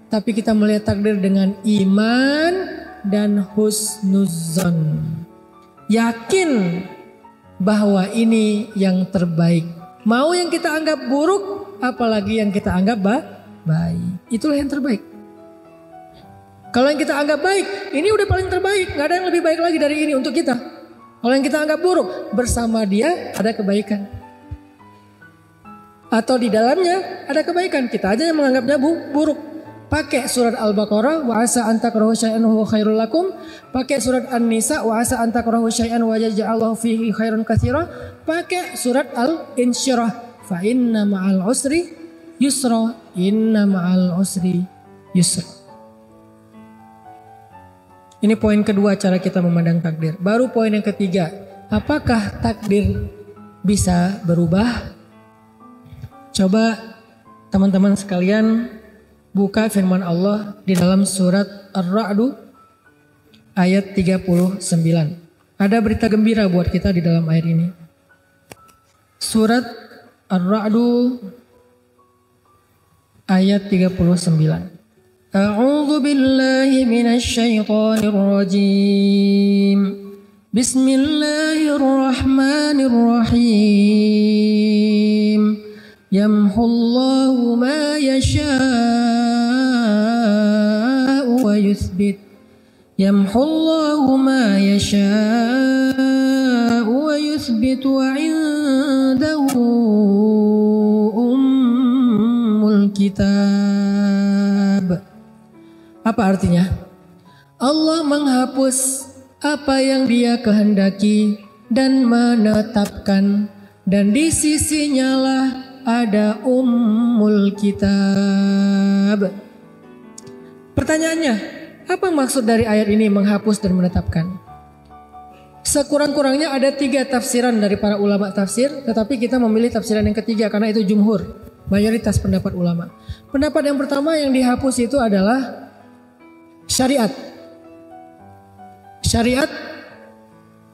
Tapi kita melihat takdir dengan iman dan husnuzon, yakin bahwa ini yang terbaik. Mau yang kita anggap buruk, apalagi yang kita anggap baik, itulah yang terbaik. Kalau yang kita anggap baik, ini udah paling terbaik, nggak ada yang lebih baik lagi dari ini untuk kita. Kalau yang kita anggap buruk, bersama dia ada kebaikan, atau di dalamnya ada kebaikan, kita aja yang menganggapnya buruk. Pakai surat Al-Baqarah, wa asa an takrahu syai'an huwa khairul lakum. Pakai surat An-Nisa, wa asa an takrahu syai'an wa yaj'allahu fihi khairan katsira. Pakai surat Al-Insyirah, fa inna ma'al usri yusra, inna ma'al usri yusra. Ini poin kedua cara kita memandang takdir. Baru poin yang ketiga, apakah takdir bisa berubah? Coba teman-teman sekalian buka firman Allah di dalam surat Ar-Ra'd ayat 39. Ada berita gembira buat kita di dalam ayat ini. Surat Ar-Ra'd ayat 39. A'udzu billahi minasy syaithanir rajim. Bismillahirrahmanirrahim. Yamhullahu ma yasha'u wa yuthbit. Yamhullahu ma yasha'u wa yuthbit wa 'indahu ummul kitab. Apa artinya? Allah menghapus apa yang Dia kehendaki dan menetapkan, dan di sisinya lah ada ummul kitab. Pertanyaannya, apa maksud dari ayat ini menghapus dan menetapkan? Sekurang-kurangnya ada 3 tafsiran dari para ulama tafsir, tetapi kita memilih tafsiran yang ketiga karena itu jumhur, mayoritas pendapat ulama. Pendapat yang pertama yang dihapus itu adalah syariat. Syariat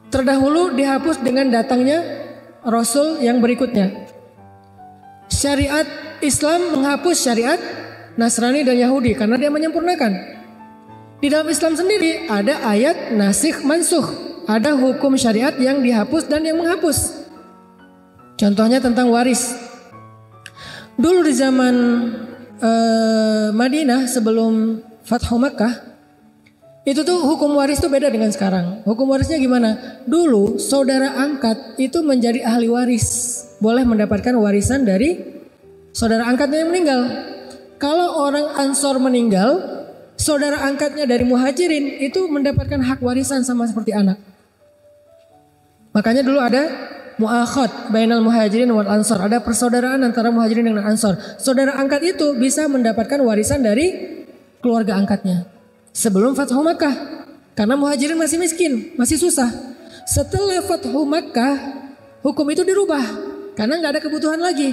terdahulu dihapus dengan datangnya Rasul yang berikutnya. Syariat Islam menghapus syariat Nasrani dan Yahudi karena dia menyempurnakan. Di dalam Islam sendiri ada ayat nasikh mansukh, ada hukum syariat yang dihapus dan yang menghapus. Contohnya tentang waris. Dulu di zaman Madinah sebelum Fathu Makkah, itu tuh hukum waris tuh beda dengan sekarang. Hukum warisnya gimana? Dulu saudara angkat itu menjadi ahli waris, boleh mendapatkan warisan dari saudara angkatnya yang meninggal. Kalau orang Ansor meninggal, saudara angkatnya dari Muhajirin itu mendapatkan hak warisan sama seperti anak. Makanya dulu ada mu'akhad bainal Muhajirin wal Ansor, ada persaudaraan antara Muhajirin dengan Ansor. Saudara angkat itu bisa mendapatkan warisan dari keluarga angkatnya sebelum Fathu Makkah, karena Muhajirin masih miskin, masih susah. Setelah Fathu Makkah, hukum itu dirubah karena nggak ada kebutuhan lagi.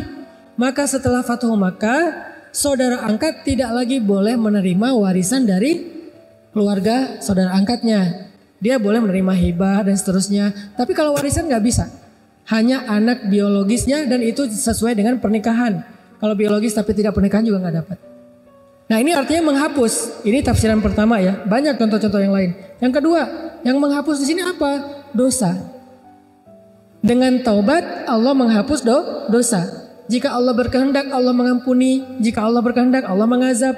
Maka setelah Fathu Makkah, saudara angkat tidak lagi boleh menerima warisan dari keluarga saudara angkatnya. Dia boleh menerima hibah dan seterusnya. Tapi kalau warisan nggak bisa, hanya anak biologisnya, dan itu sesuai dengan pernikahan. Kalau biologis tapi tidak pernikahan juga nggak dapat. Nah, ini artinya menghapus. Ini tafsiran pertama ya. Banyak contoh-contoh yang lain. Yang kedua, yang menghapus di sini apa? Dosa. Dengan taubat Allah menghapus dosa. Jika Allah berkehendak Allah mengampuni. Jika Allah berkehendak Allah mengazab.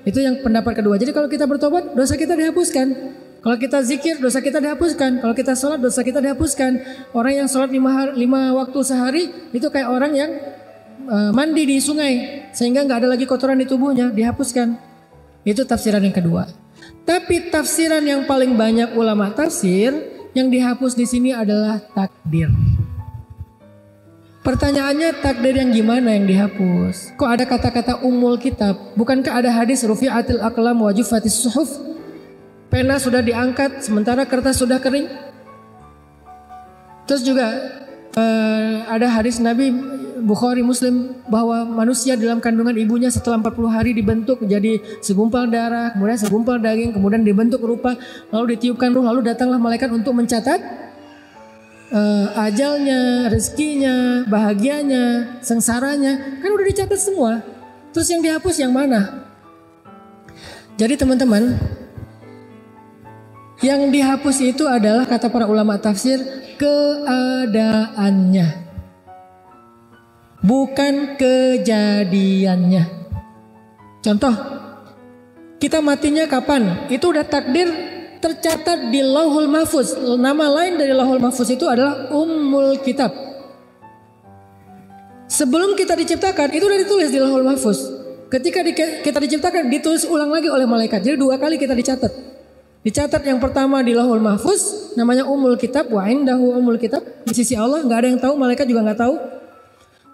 Itu yang pendapat kedua. Jadi kalau kita bertobat dosa kita dihapuskan. Kalau kita zikir dosa kita dihapuskan. Kalau kita sholat dosa kita dihapuskan. Orang yang sholat 5 waktu sehari itu kayak orang yang mandi di sungai sehingga nggak ada lagi kotoran di tubuhnya, dihapuskan. Itu tafsiran yang kedua. Tapi tafsiran yang paling banyak ulama tafsir yang dihapus di sini adalah takdir. Pertanyaannya, takdir yang gimana yang dihapus? Kok ada kata-kata ummul kitab? Bukankah ada hadis rufi'atil aqlam wa juffatis suhuf? Pena sudah diangkat sementara kertas sudah kering. Terus juga ada hadis Nabi Bukhari Muslim bahwa manusia dalam kandungan ibunya setelah 40 hari dibentuk jadi segumpal darah, kemudian segumpal daging, kemudian dibentuk rupa, lalu ditiupkan ruh, lalu datanglah malaikat untuk mencatat ajalnya, rezekinya, bahagianya, sengsaranya, kan udah dicatat semua. Terus yang dihapus yang mana? Jadi teman-teman, yang dihapus itu adalah kata para ulama tafsir keadaannya, bukan kejadiannya. Contoh, kita matinya kapan? Itu udah takdir tercatat di Lauhul Mahfuz. Nama lain dari Lauhul Mahfuz itu adalah Ummul Kitab. Sebelum kita diciptakan itu udah ditulis di Lauhul Mahfuz. Ketika kita diciptakan ditulis ulang lagi oleh malaikat. Jadi 2 kali kita dicatat. Dicatat yang pertama di Lauhul Mahfuz, namanya Ummul Kitab, wa indahu Ummul Kitab, di sisi Allah, nggak ada yang tahu, malaikat juga nggak tahu.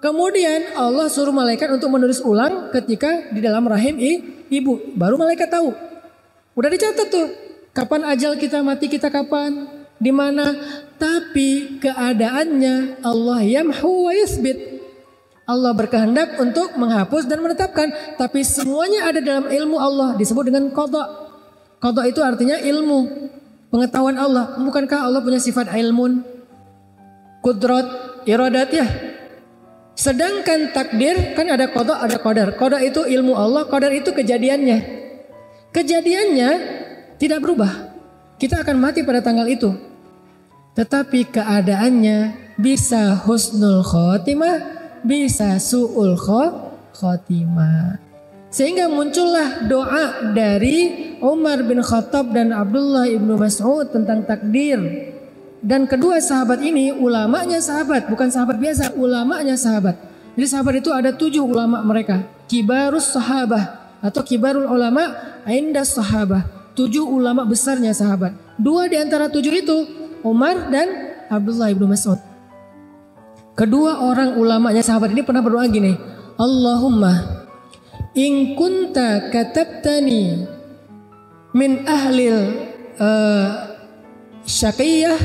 Kemudian Allah suruh malaikat untuk menulis ulang ketika di dalam rahim ibu, baru malaikat tahu. Udah dicatat tuh, kapan ajal kita, mati kita kapan, di mana. Tapi keadaannya Allah yamhu wa yuthbit. Allah berkehendak untuk menghapus dan menetapkan, tapi semuanya ada dalam ilmu Allah, disebut dengan qada. Qada itu artinya ilmu, pengetahuan Allah. Bukankah Allah punya sifat ilmun, kudrat, iradat ya? Sedangkan takdir kan ada qada, ada qadar. Qada itu ilmu Allah, qadar itu kejadiannya. Kejadiannya tidak berubah. Kita akan mati pada tanggal itu. Tetapi keadaannya bisa husnul khotimah, bisa su'ul khotimah. Sehingga muncullah doa dari Umar bin Khattab dan Abdullah ibnu Mas'ud tentang takdir. Dan kedua sahabat ini ulamanya sahabat, bukan sahabat biasa, ulamanya sahabat. Jadi sahabat itu ada 7 ulama mereka, kibarus sahabah atau kibarul ulama indas sahabah. 7 ulama besarnya sahabat. 2 di antara 7 itu Umar dan Abdullah ibnu Mas'ud. Kedua orang ulamanya sahabat ini pernah berdoa gini, Allahumma in kunta katabtani min ahlil syaqiyah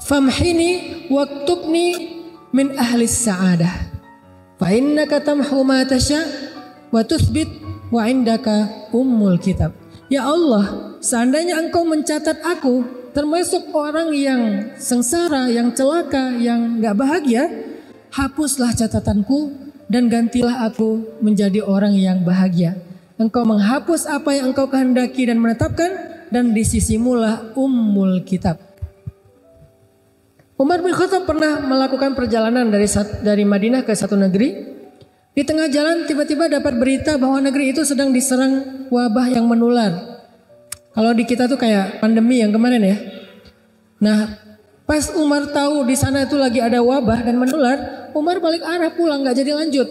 famhini waktubni min ahlis sa'adah fa innaka tamhu ma tasha wa tuthbit wa indaka ummul kitab. Ya Allah, seandainya engkau mencatat aku termasuk orang yang sengsara, yang celaka, yang gak bahagia, hapuslah catatanku dan gantilah aku menjadi orang yang bahagia. Engkau menghapus apa yang engkau kehendaki dan menetapkan, dan di sisimulah ummul kitab. Umar bin Khattab pernah melakukan perjalanan dari Madinah ke satu negeri. Di tengah jalan tiba-tiba dapat berita bahwa negeri itu sedang diserang wabah yang menular. Kalau di kita tuh kayak pandemi yang kemarin ya. Nah, pas Umar tahu di sana itu lagi ada wabah dan menular, Umar balik arah pulang, gak jadi lanjut.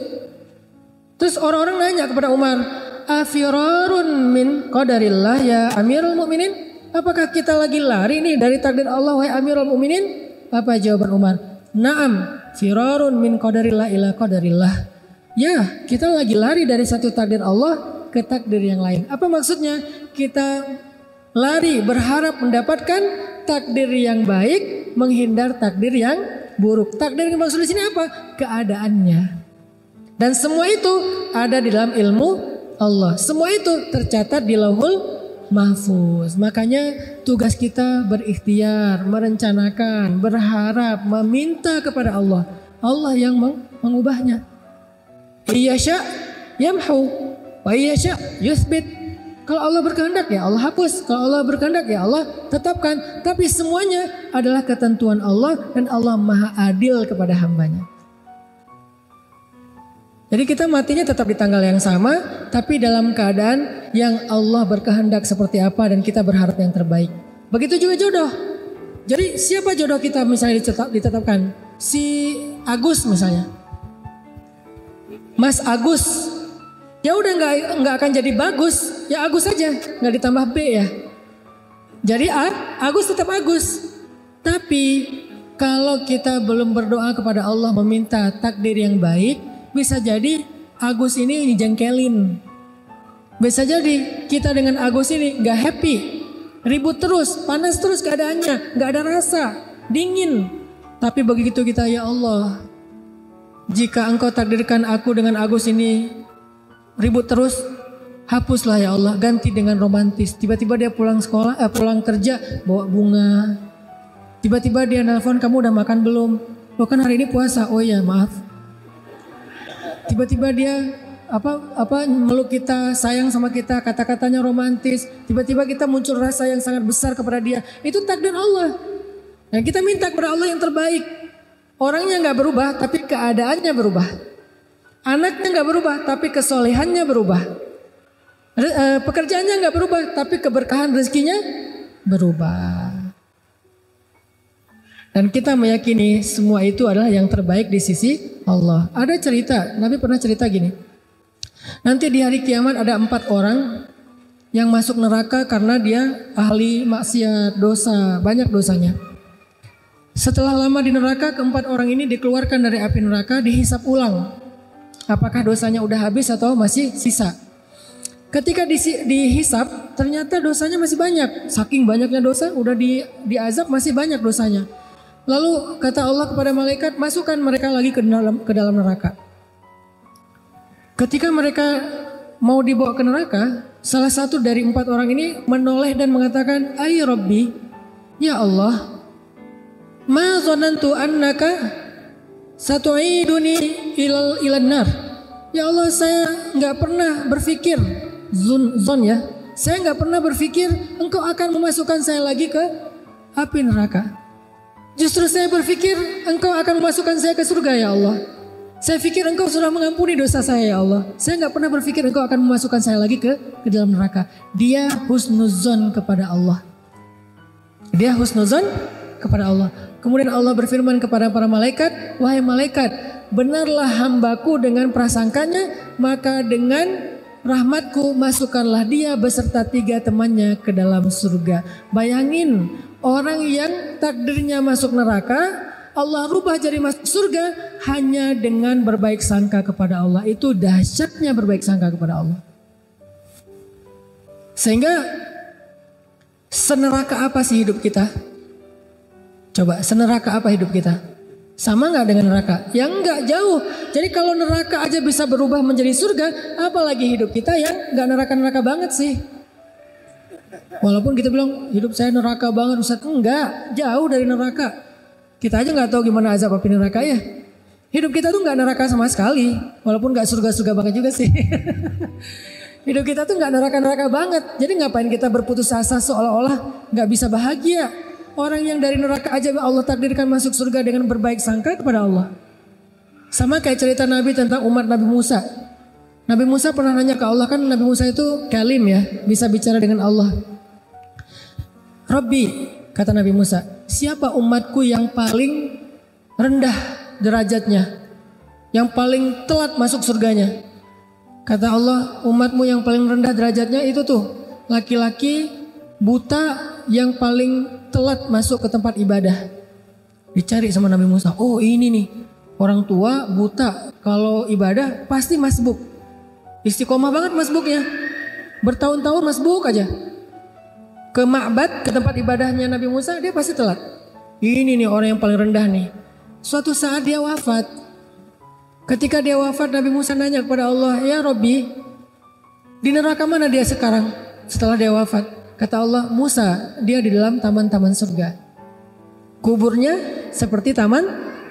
Terus orang-orang nanya kepada Umar, afirarun min qadarillah ya Amirul Mukminin? Apakah kita lagi lari nih dari takdir Allah wahai Amirul Mukminin? Apa jawaban Umar? Naam, firarun min qadarillah ila qadarillah. Ya, kita lagi lari dari satu takdir Allah ke takdir yang lain. Apa maksudnya? Kita lari berharap mendapatkan takdir yang baik, menghindar takdir yang buruk. Takdir yang maksud di sini apa? Keadaannya. Dan semua itu ada di dalam ilmu Allah. Semua itu tercatat di Lauhul Mahfuz. Makanya tugas kita berikhtiar, merencanakan, berharap, meminta kepada Allah. Allah yang mengubahnya. Iyasya yamhu wa iyasya yuthbit. Kalau Allah berkehendak ya Allah hapus. Kalau Allah berkehendak ya Allah tetapkan. Tapi semuanya adalah ketentuan Allah dan Allah maha adil kepada hambanya. Jadi kita matinya tetap di tanggal yang sama, tapi dalam keadaan yang Allah berkehendak seperti apa dan kita berharap yang terbaik. Begitu juga jodoh. Jadi siapa jodoh kita misalnya ditetapkan? Si Agus misalnya. Mas Agus. Ya udah nggak akan jadi bagus, ya Agus aja, nggak ditambah B ya. Jadi Agus tetap Agus. Tapi kalau kita belum berdoa kepada Allah meminta takdir yang baik, bisa jadi Agus ini dijengkelin. Bisa jadi kita dengan Agus ini nggak happy, ribut terus, panas terus keadaannya, nggak ada rasa, dingin. Tapi begitu kita ya Allah, jika engkau takdirkan aku dengan Agus ini ribut terus, hapuslah ya Allah, ganti dengan romantis. Tiba-tiba dia pulang kerja bawa bunga. Tiba-tiba dia nelpon, kamu udah makan belum? Loh kan hari ini puasa. Oh ya maaf. Tiba-tiba dia meluk kita, sayang sama kita, kata-katanya romantis. Tiba-tiba kita muncul rasa yang sangat besar kepada dia. Itu takdir Allah. Dan kita minta kepada Allah yang terbaik. Orangnya nggak berubah, tapi keadaannya berubah. Anaknya nggak berubah, tapi kesolehannya berubah. Pekerjaannya nggak berubah, tapi keberkahan rezekinya berubah. Dan kita meyakini semua itu adalah yang terbaik di sisi Allah. Ada cerita, Nabi pernah cerita gini. Nanti di hari kiamat ada 4 orang yang masuk neraka karena dia ahli maksiat, dosa, banyak dosanya. Setelah lama di neraka, keempat orang ini dikeluarkan dari api neraka, dihisap ulang. Apakah dosanya udah habis atau masih sisa? Ketika dihisap, ternyata dosanya masih banyak. Saking banyaknya dosa, udah diazab masih banyak dosanya. Lalu kata Allah kepada malaikat, masukkan mereka lagi ke dalam neraka. Ketika mereka mau dibawa ke neraka, salah satu dari 4 orang ini menoleh dan mengatakan, "Ay Rabbi, ya Allah, ma zonantu annaka satu'iduni ilan nar." Ya Allah, saya nggak pernah berpikir, zon ya, saya nggak pernah berpikir engkau akan memasukkan saya lagi ke api neraka. Justru saya berpikir engkau akan memasukkan saya ke surga ya Allah. Saya pikir engkau sudah mengampuni dosa saya ya Allah. Saya nggak pernah berpikir engkau akan memasukkan saya lagi ke dalam neraka. Dia husnuzon kepada Allah. Dia husnuzon kepada Allah. Kemudian Allah berfirman kepada para malaikat, wahai malaikat, benarlah hambaku dengan prasangkanya, maka dengan rahmatku masukkanlah dia beserta 3 temannya ke dalam surga. Bayangin, orang yang takdirnya masuk neraka, Allah rubah jadi masuk surga hanya dengan berbaik sangka kepada Allah. Itu dahsyatnya berbaik sangka kepada Allah. Sehingga seneraka apa sih hidup kita? Coba, seneraka apa hidup kita? Sama nggak dengan neraka? Yang nggak jauh. Jadi kalau neraka aja bisa berubah menjadi surga, apalagi hidup kita yang nggak neraka-neraka banget sih. Walaupun kita bilang hidup saya neraka banget, Ustaz, enggak, jauh dari neraka. Kita aja nggak tahu gimana azab api neraka ya. Hidup kita tuh nggak neraka sama sekali, walaupun nggak surga-surga banget juga sih. Hidup kita tuh nggak neraka-neraka banget. Jadi ngapain kita berputus asa seolah-olah nggak bisa bahagia? Orang yang dari neraka aja Allah takdirkan masuk surga dengan berbaik sangka kepada Allah. Sama kayak cerita Nabi tentang umat Nabi Musa. Nabi Musa pernah nanya ke Allah, kan Nabi Musa itu kalim ya, bisa bicara dengan Allah. Rabbi, kata Nabi Musa, siapa umatku yang paling rendah derajatnya, yang paling telat masuk surganya? Kata Allah, umatmu yang paling rendah derajatnya itu tuh laki-laki buta yang paling telat masuk ke tempat ibadah. Dicari sama Nabi Musa, oh ini nih orang tua buta, kalau ibadah pasti masbuk, istiqomah banget masbuknya, bertahun-tahun masbuk aja. Ke ma'bad, ke tempat ibadahnya Nabi Musa, dia pasti telat. Ini nih orang yang paling rendah nih. Suatu saat dia wafat. Ketika dia wafat, Nabi Musa nanya kepada Allah, ya Rabbi, di neraka mana dia sekarang setelah dia wafat? Kata Allah, Musa, dia di dalam taman-taman surga. Kuburnya seperti taman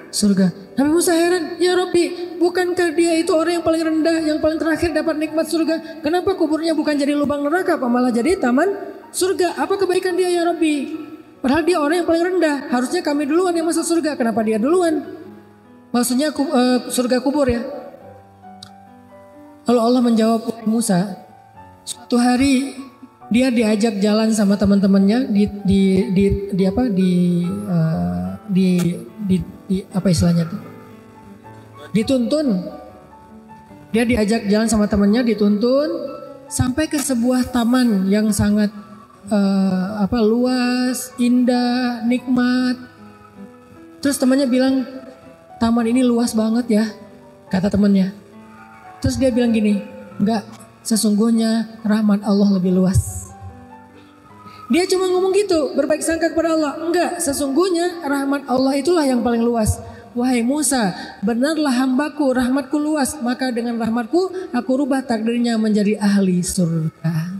surga. Nabi Musa heran, ya Rabbi, bukankah dia itu orang yang paling rendah, yang paling terakhir dapat nikmat surga? Kenapa kuburnya bukan jadi lubang neraka, apa malah jadi taman surga? Apa kebaikan dia ya Rabbi? Padahal dia orang yang paling rendah. Harusnya kami duluan yang masuk surga. Kenapa dia duluan? Maksudnya surga kubur ya. Lalu Allah menjawab, Musa, suatu hari dia diajak jalan sama teman-temannya di apa istilahnya tuh? Dituntun. Dia diajak jalan sama temannya, dituntun sampai ke sebuah taman yang sangat luas, indah, nikmat. Terus temannya bilang, taman ini luas banget ya, kata temannya. Terus dia bilang gini, enggak, sesungguhnya rahmat Allah lebih luas. Dia cuma ngomong gitu, berbaik sangka kepada Allah. Enggak, sesungguhnya rahmat Allah itulah yang paling luas. Wahai Musa, benarlah hambaku, rahmatku luas, maka dengan rahmatku aku rubah takdirnya menjadi ahli surga.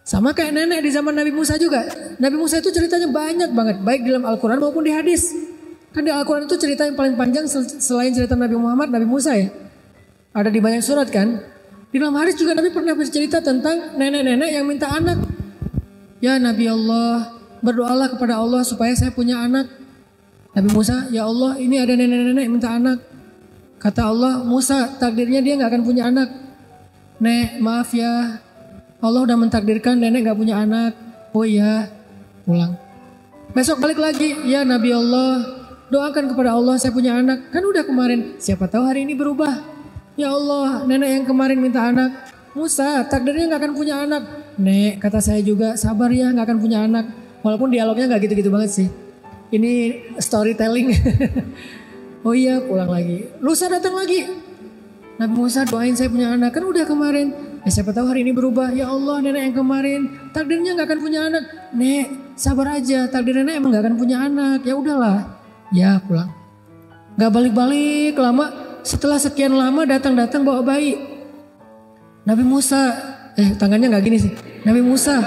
Sama kayak nenek di zaman Nabi Musa juga. Nabi Musa itu ceritanya banyak banget, baik dalam Al-Quran maupun di hadis. Kan di Al-Quran itu cerita yang paling panjang selain cerita Nabi Muhammad, Nabi Musa ya. Ada di banyak surat kan. Di dalam hadis juga Nabi pernah bercerita tentang nenek-nenek yang minta anak. Ya Nabi Allah, berdoalah kepada Allah supaya saya punya anak. Nabi Musa, ya Allah ini ada nenek-nenek yang minta anak. Kata Allah, Musa takdirnya dia gak akan punya anak. Nek maaf ya, Allah udah mentakdirkan nenek gak punya anak. Oh iya, pulang. Besok balik lagi, ya Nabi Allah, doakan kepada Allah saya punya anak. Kan udah kemarin, siapa tahu hari ini berubah. Ya Allah, nenek yang kemarin minta anak. Musa, takdirnya gak akan punya anak. Nek, kata saya juga, sabar ya gak akan punya anak. Walaupun dialognya gak gitu-gitu banget sih. Ini storytelling. Oh iya, pulang lagi. Lusa datang lagi. Nabi Musa doain saya punya anak. Kan udah kemarin. Siapa tahu hari ini berubah. Ya Allah, nenek yang kemarin takdirnya gak akan punya anak. Nek, sabar aja. Takdir nenek emang gak akan punya anak. Ya udahlah. Ya pulang. Gak balik-balik lama. Setelah sekian lama datang-datang bawa bayi. Nabi Musa. Tangannya gak gini sih. Nabi Musa.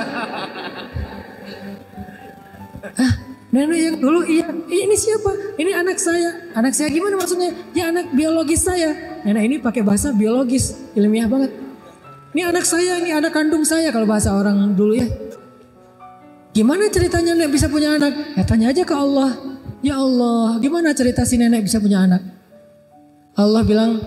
Nenek yang dulu iya. Ini siapa? Ini anak saya. Anak saya gimana maksudnya? Ya anak biologis saya. Nenek ini pakai bahasa biologis. Ilmiah banget. Ini anak saya, ini anak kandung saya kalau bahasa orang dulu ya. Gimana ceritanya nenek bisa punya anak? Ya tanya aja ke Allah. Ya Allah, gimana cerita si nenek bisa punya anak? Allah bilang,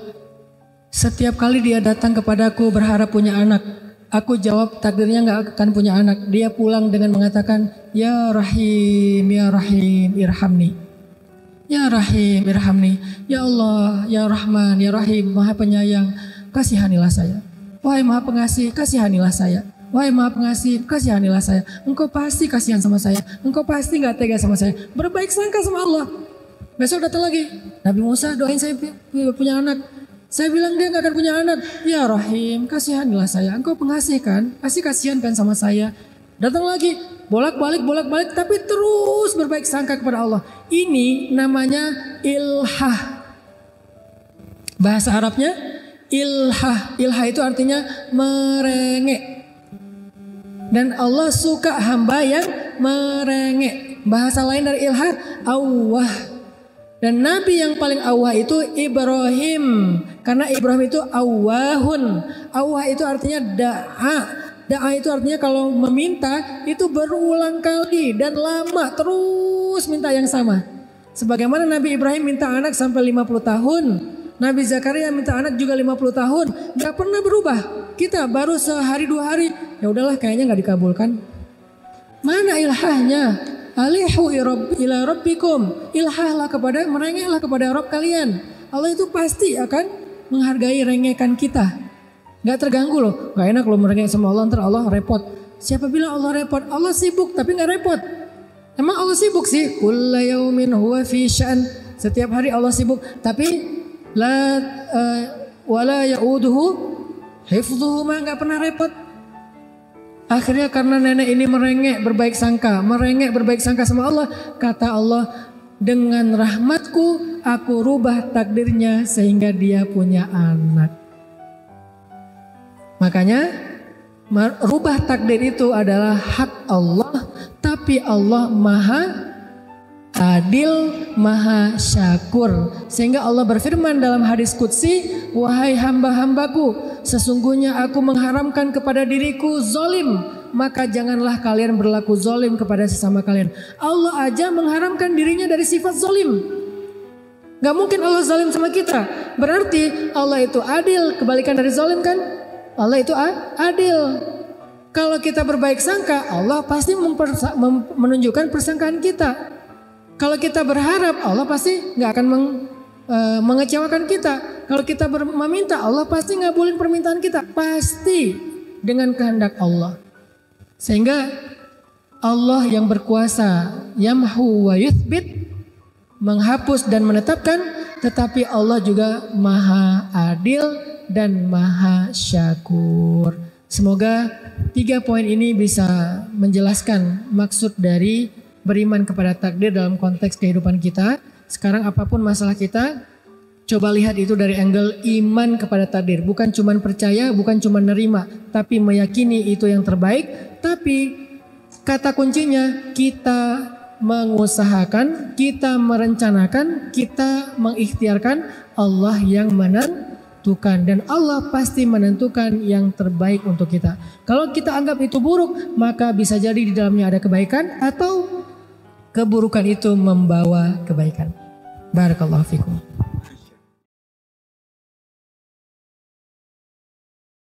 setiap kali dia datang kepadaku berharap punya anak, aku jawab takdirnya gak akan punya anak. Dia pulang dengan mengatakan, Ya Rahim, irhamni. Ya Rahim, irhamni. Ya Allah, Ya Rahman, Ya Rahim, Maha Penyayang, kasihanilah saya. Wahai Maha Pengasih, kasihanilah saya. Wahai Maha Pengasih, kasihanilah saya. Engkau pasti kasihan sama saya. Engkau pasti gak tega sama saya. Berbaik sangka sama Allah. Besok datang lagi. Nabi Musa doain saya punya anak. Saya bilang dia gak akan punya anak. Ya Rahim, kasihanilah saya. Engkau pengasih kan? Pasti kasihan kan sama saya. Datang lagi. Bolak-balik. Tapi terus berbaik sangka kepada Allah. Ini namanya ilhah. Bahasa Arabnya ilhah. Ilhah itu artinya merengek. Dan Allah suka hamba yang merengek. Bahasa lain dari ilhah, awwah. Dan Nabi yang paling awwah itu Ibrahim. Karena Ibrahim itu awwahun. Awwah itu artinya da'a. Da'a itu artinya kalau meminta itu berulang kali dan lama. Terus minta yang sama. Sebagaimana Nabi Ibrahim minta anak sampai 50 tahun. Nabi Zakaria minta anak juga 50 tahun. Gak pernah berubah. Kita baru sehari 2 hari. Ya udahlah kayaknya gak dikabulkan. Mana ilhahnya? Alihu ila rabbikum. Ilhahlah kepada, merengeklah kepada Rabb kalian. Allah itu pasti akan menghargai rengekan kita. Gak terganggu loh. Gak enak loh merengek sama Allah, ntar Allah repot. Siapa bilang Allah repot? Allah sibuk tapi gak repot. Emang Allah sibuk sih? Kulla yaumin huwa fi sya'an. Setiap hari Allah sibuk. Tapi wala ya'uduhu hifdhuhu, mah gak pernah repot. Akhirnya karena nenek ini merengek berbaik sangka sama Allah, kata Allah, dengan rahmatku aku rubah takdirnya sehingga dia punya anak. Makanya rubah takdir itu adalah hak Allah, tapi Allah maha adil, maha syakur. Sehingga Allah berfirman dalam hadis qudsi, wahai hamba-hambaku, sesungguhnya aku mengharamkan kepada diriku zalim, maka janganlah kalian berlaku zalim kepada sesama kalian. Allah aja mengharamkan dirinya dari sifat zalim. Gak mungkin Allah zalim sama kita. Berarti Allah itu adil, kebalikan dari zalim kan? Allah itu adil. Kalau kita berbaik sangka, Allah pasti menunjukkan persangkaan kita. Kalau kita berharap, Allah pasti gak akan mengecewakan kita. Kalau kita meminta, Allah pasti ngabulin permintaan kita. Pasti dengan kehendak Allah. Sehingga Allah yang berkuasa, yamhu wa yuthbit, menghapus dan menetapkan. Tetapi Allah juga maha adil dan maha syakur. Semoga 3 poin ini bisa menjelaskan maksud dari beriman kepada takdir dalam konteks kehidupan kita. Sekarang apapun masalah kita, coba lihat itu dari angle iman kepada takdir. Bukan cuma percaya, bukan cuma nerima, tapi meyakini itu yang terbaik. Tapi kata kuncinya kita mengusahakan, kita merencanakan, kita mengikhtiarkan, Allah yang menentukan, dan Allah pasti menentukan yang terbaik untuk kita. Kalau kita anggap itu buruk, maka bisa jadi di dalamnya ada kebaikan atau keburukan itu membawa kebaikan. Barakallahu fikum.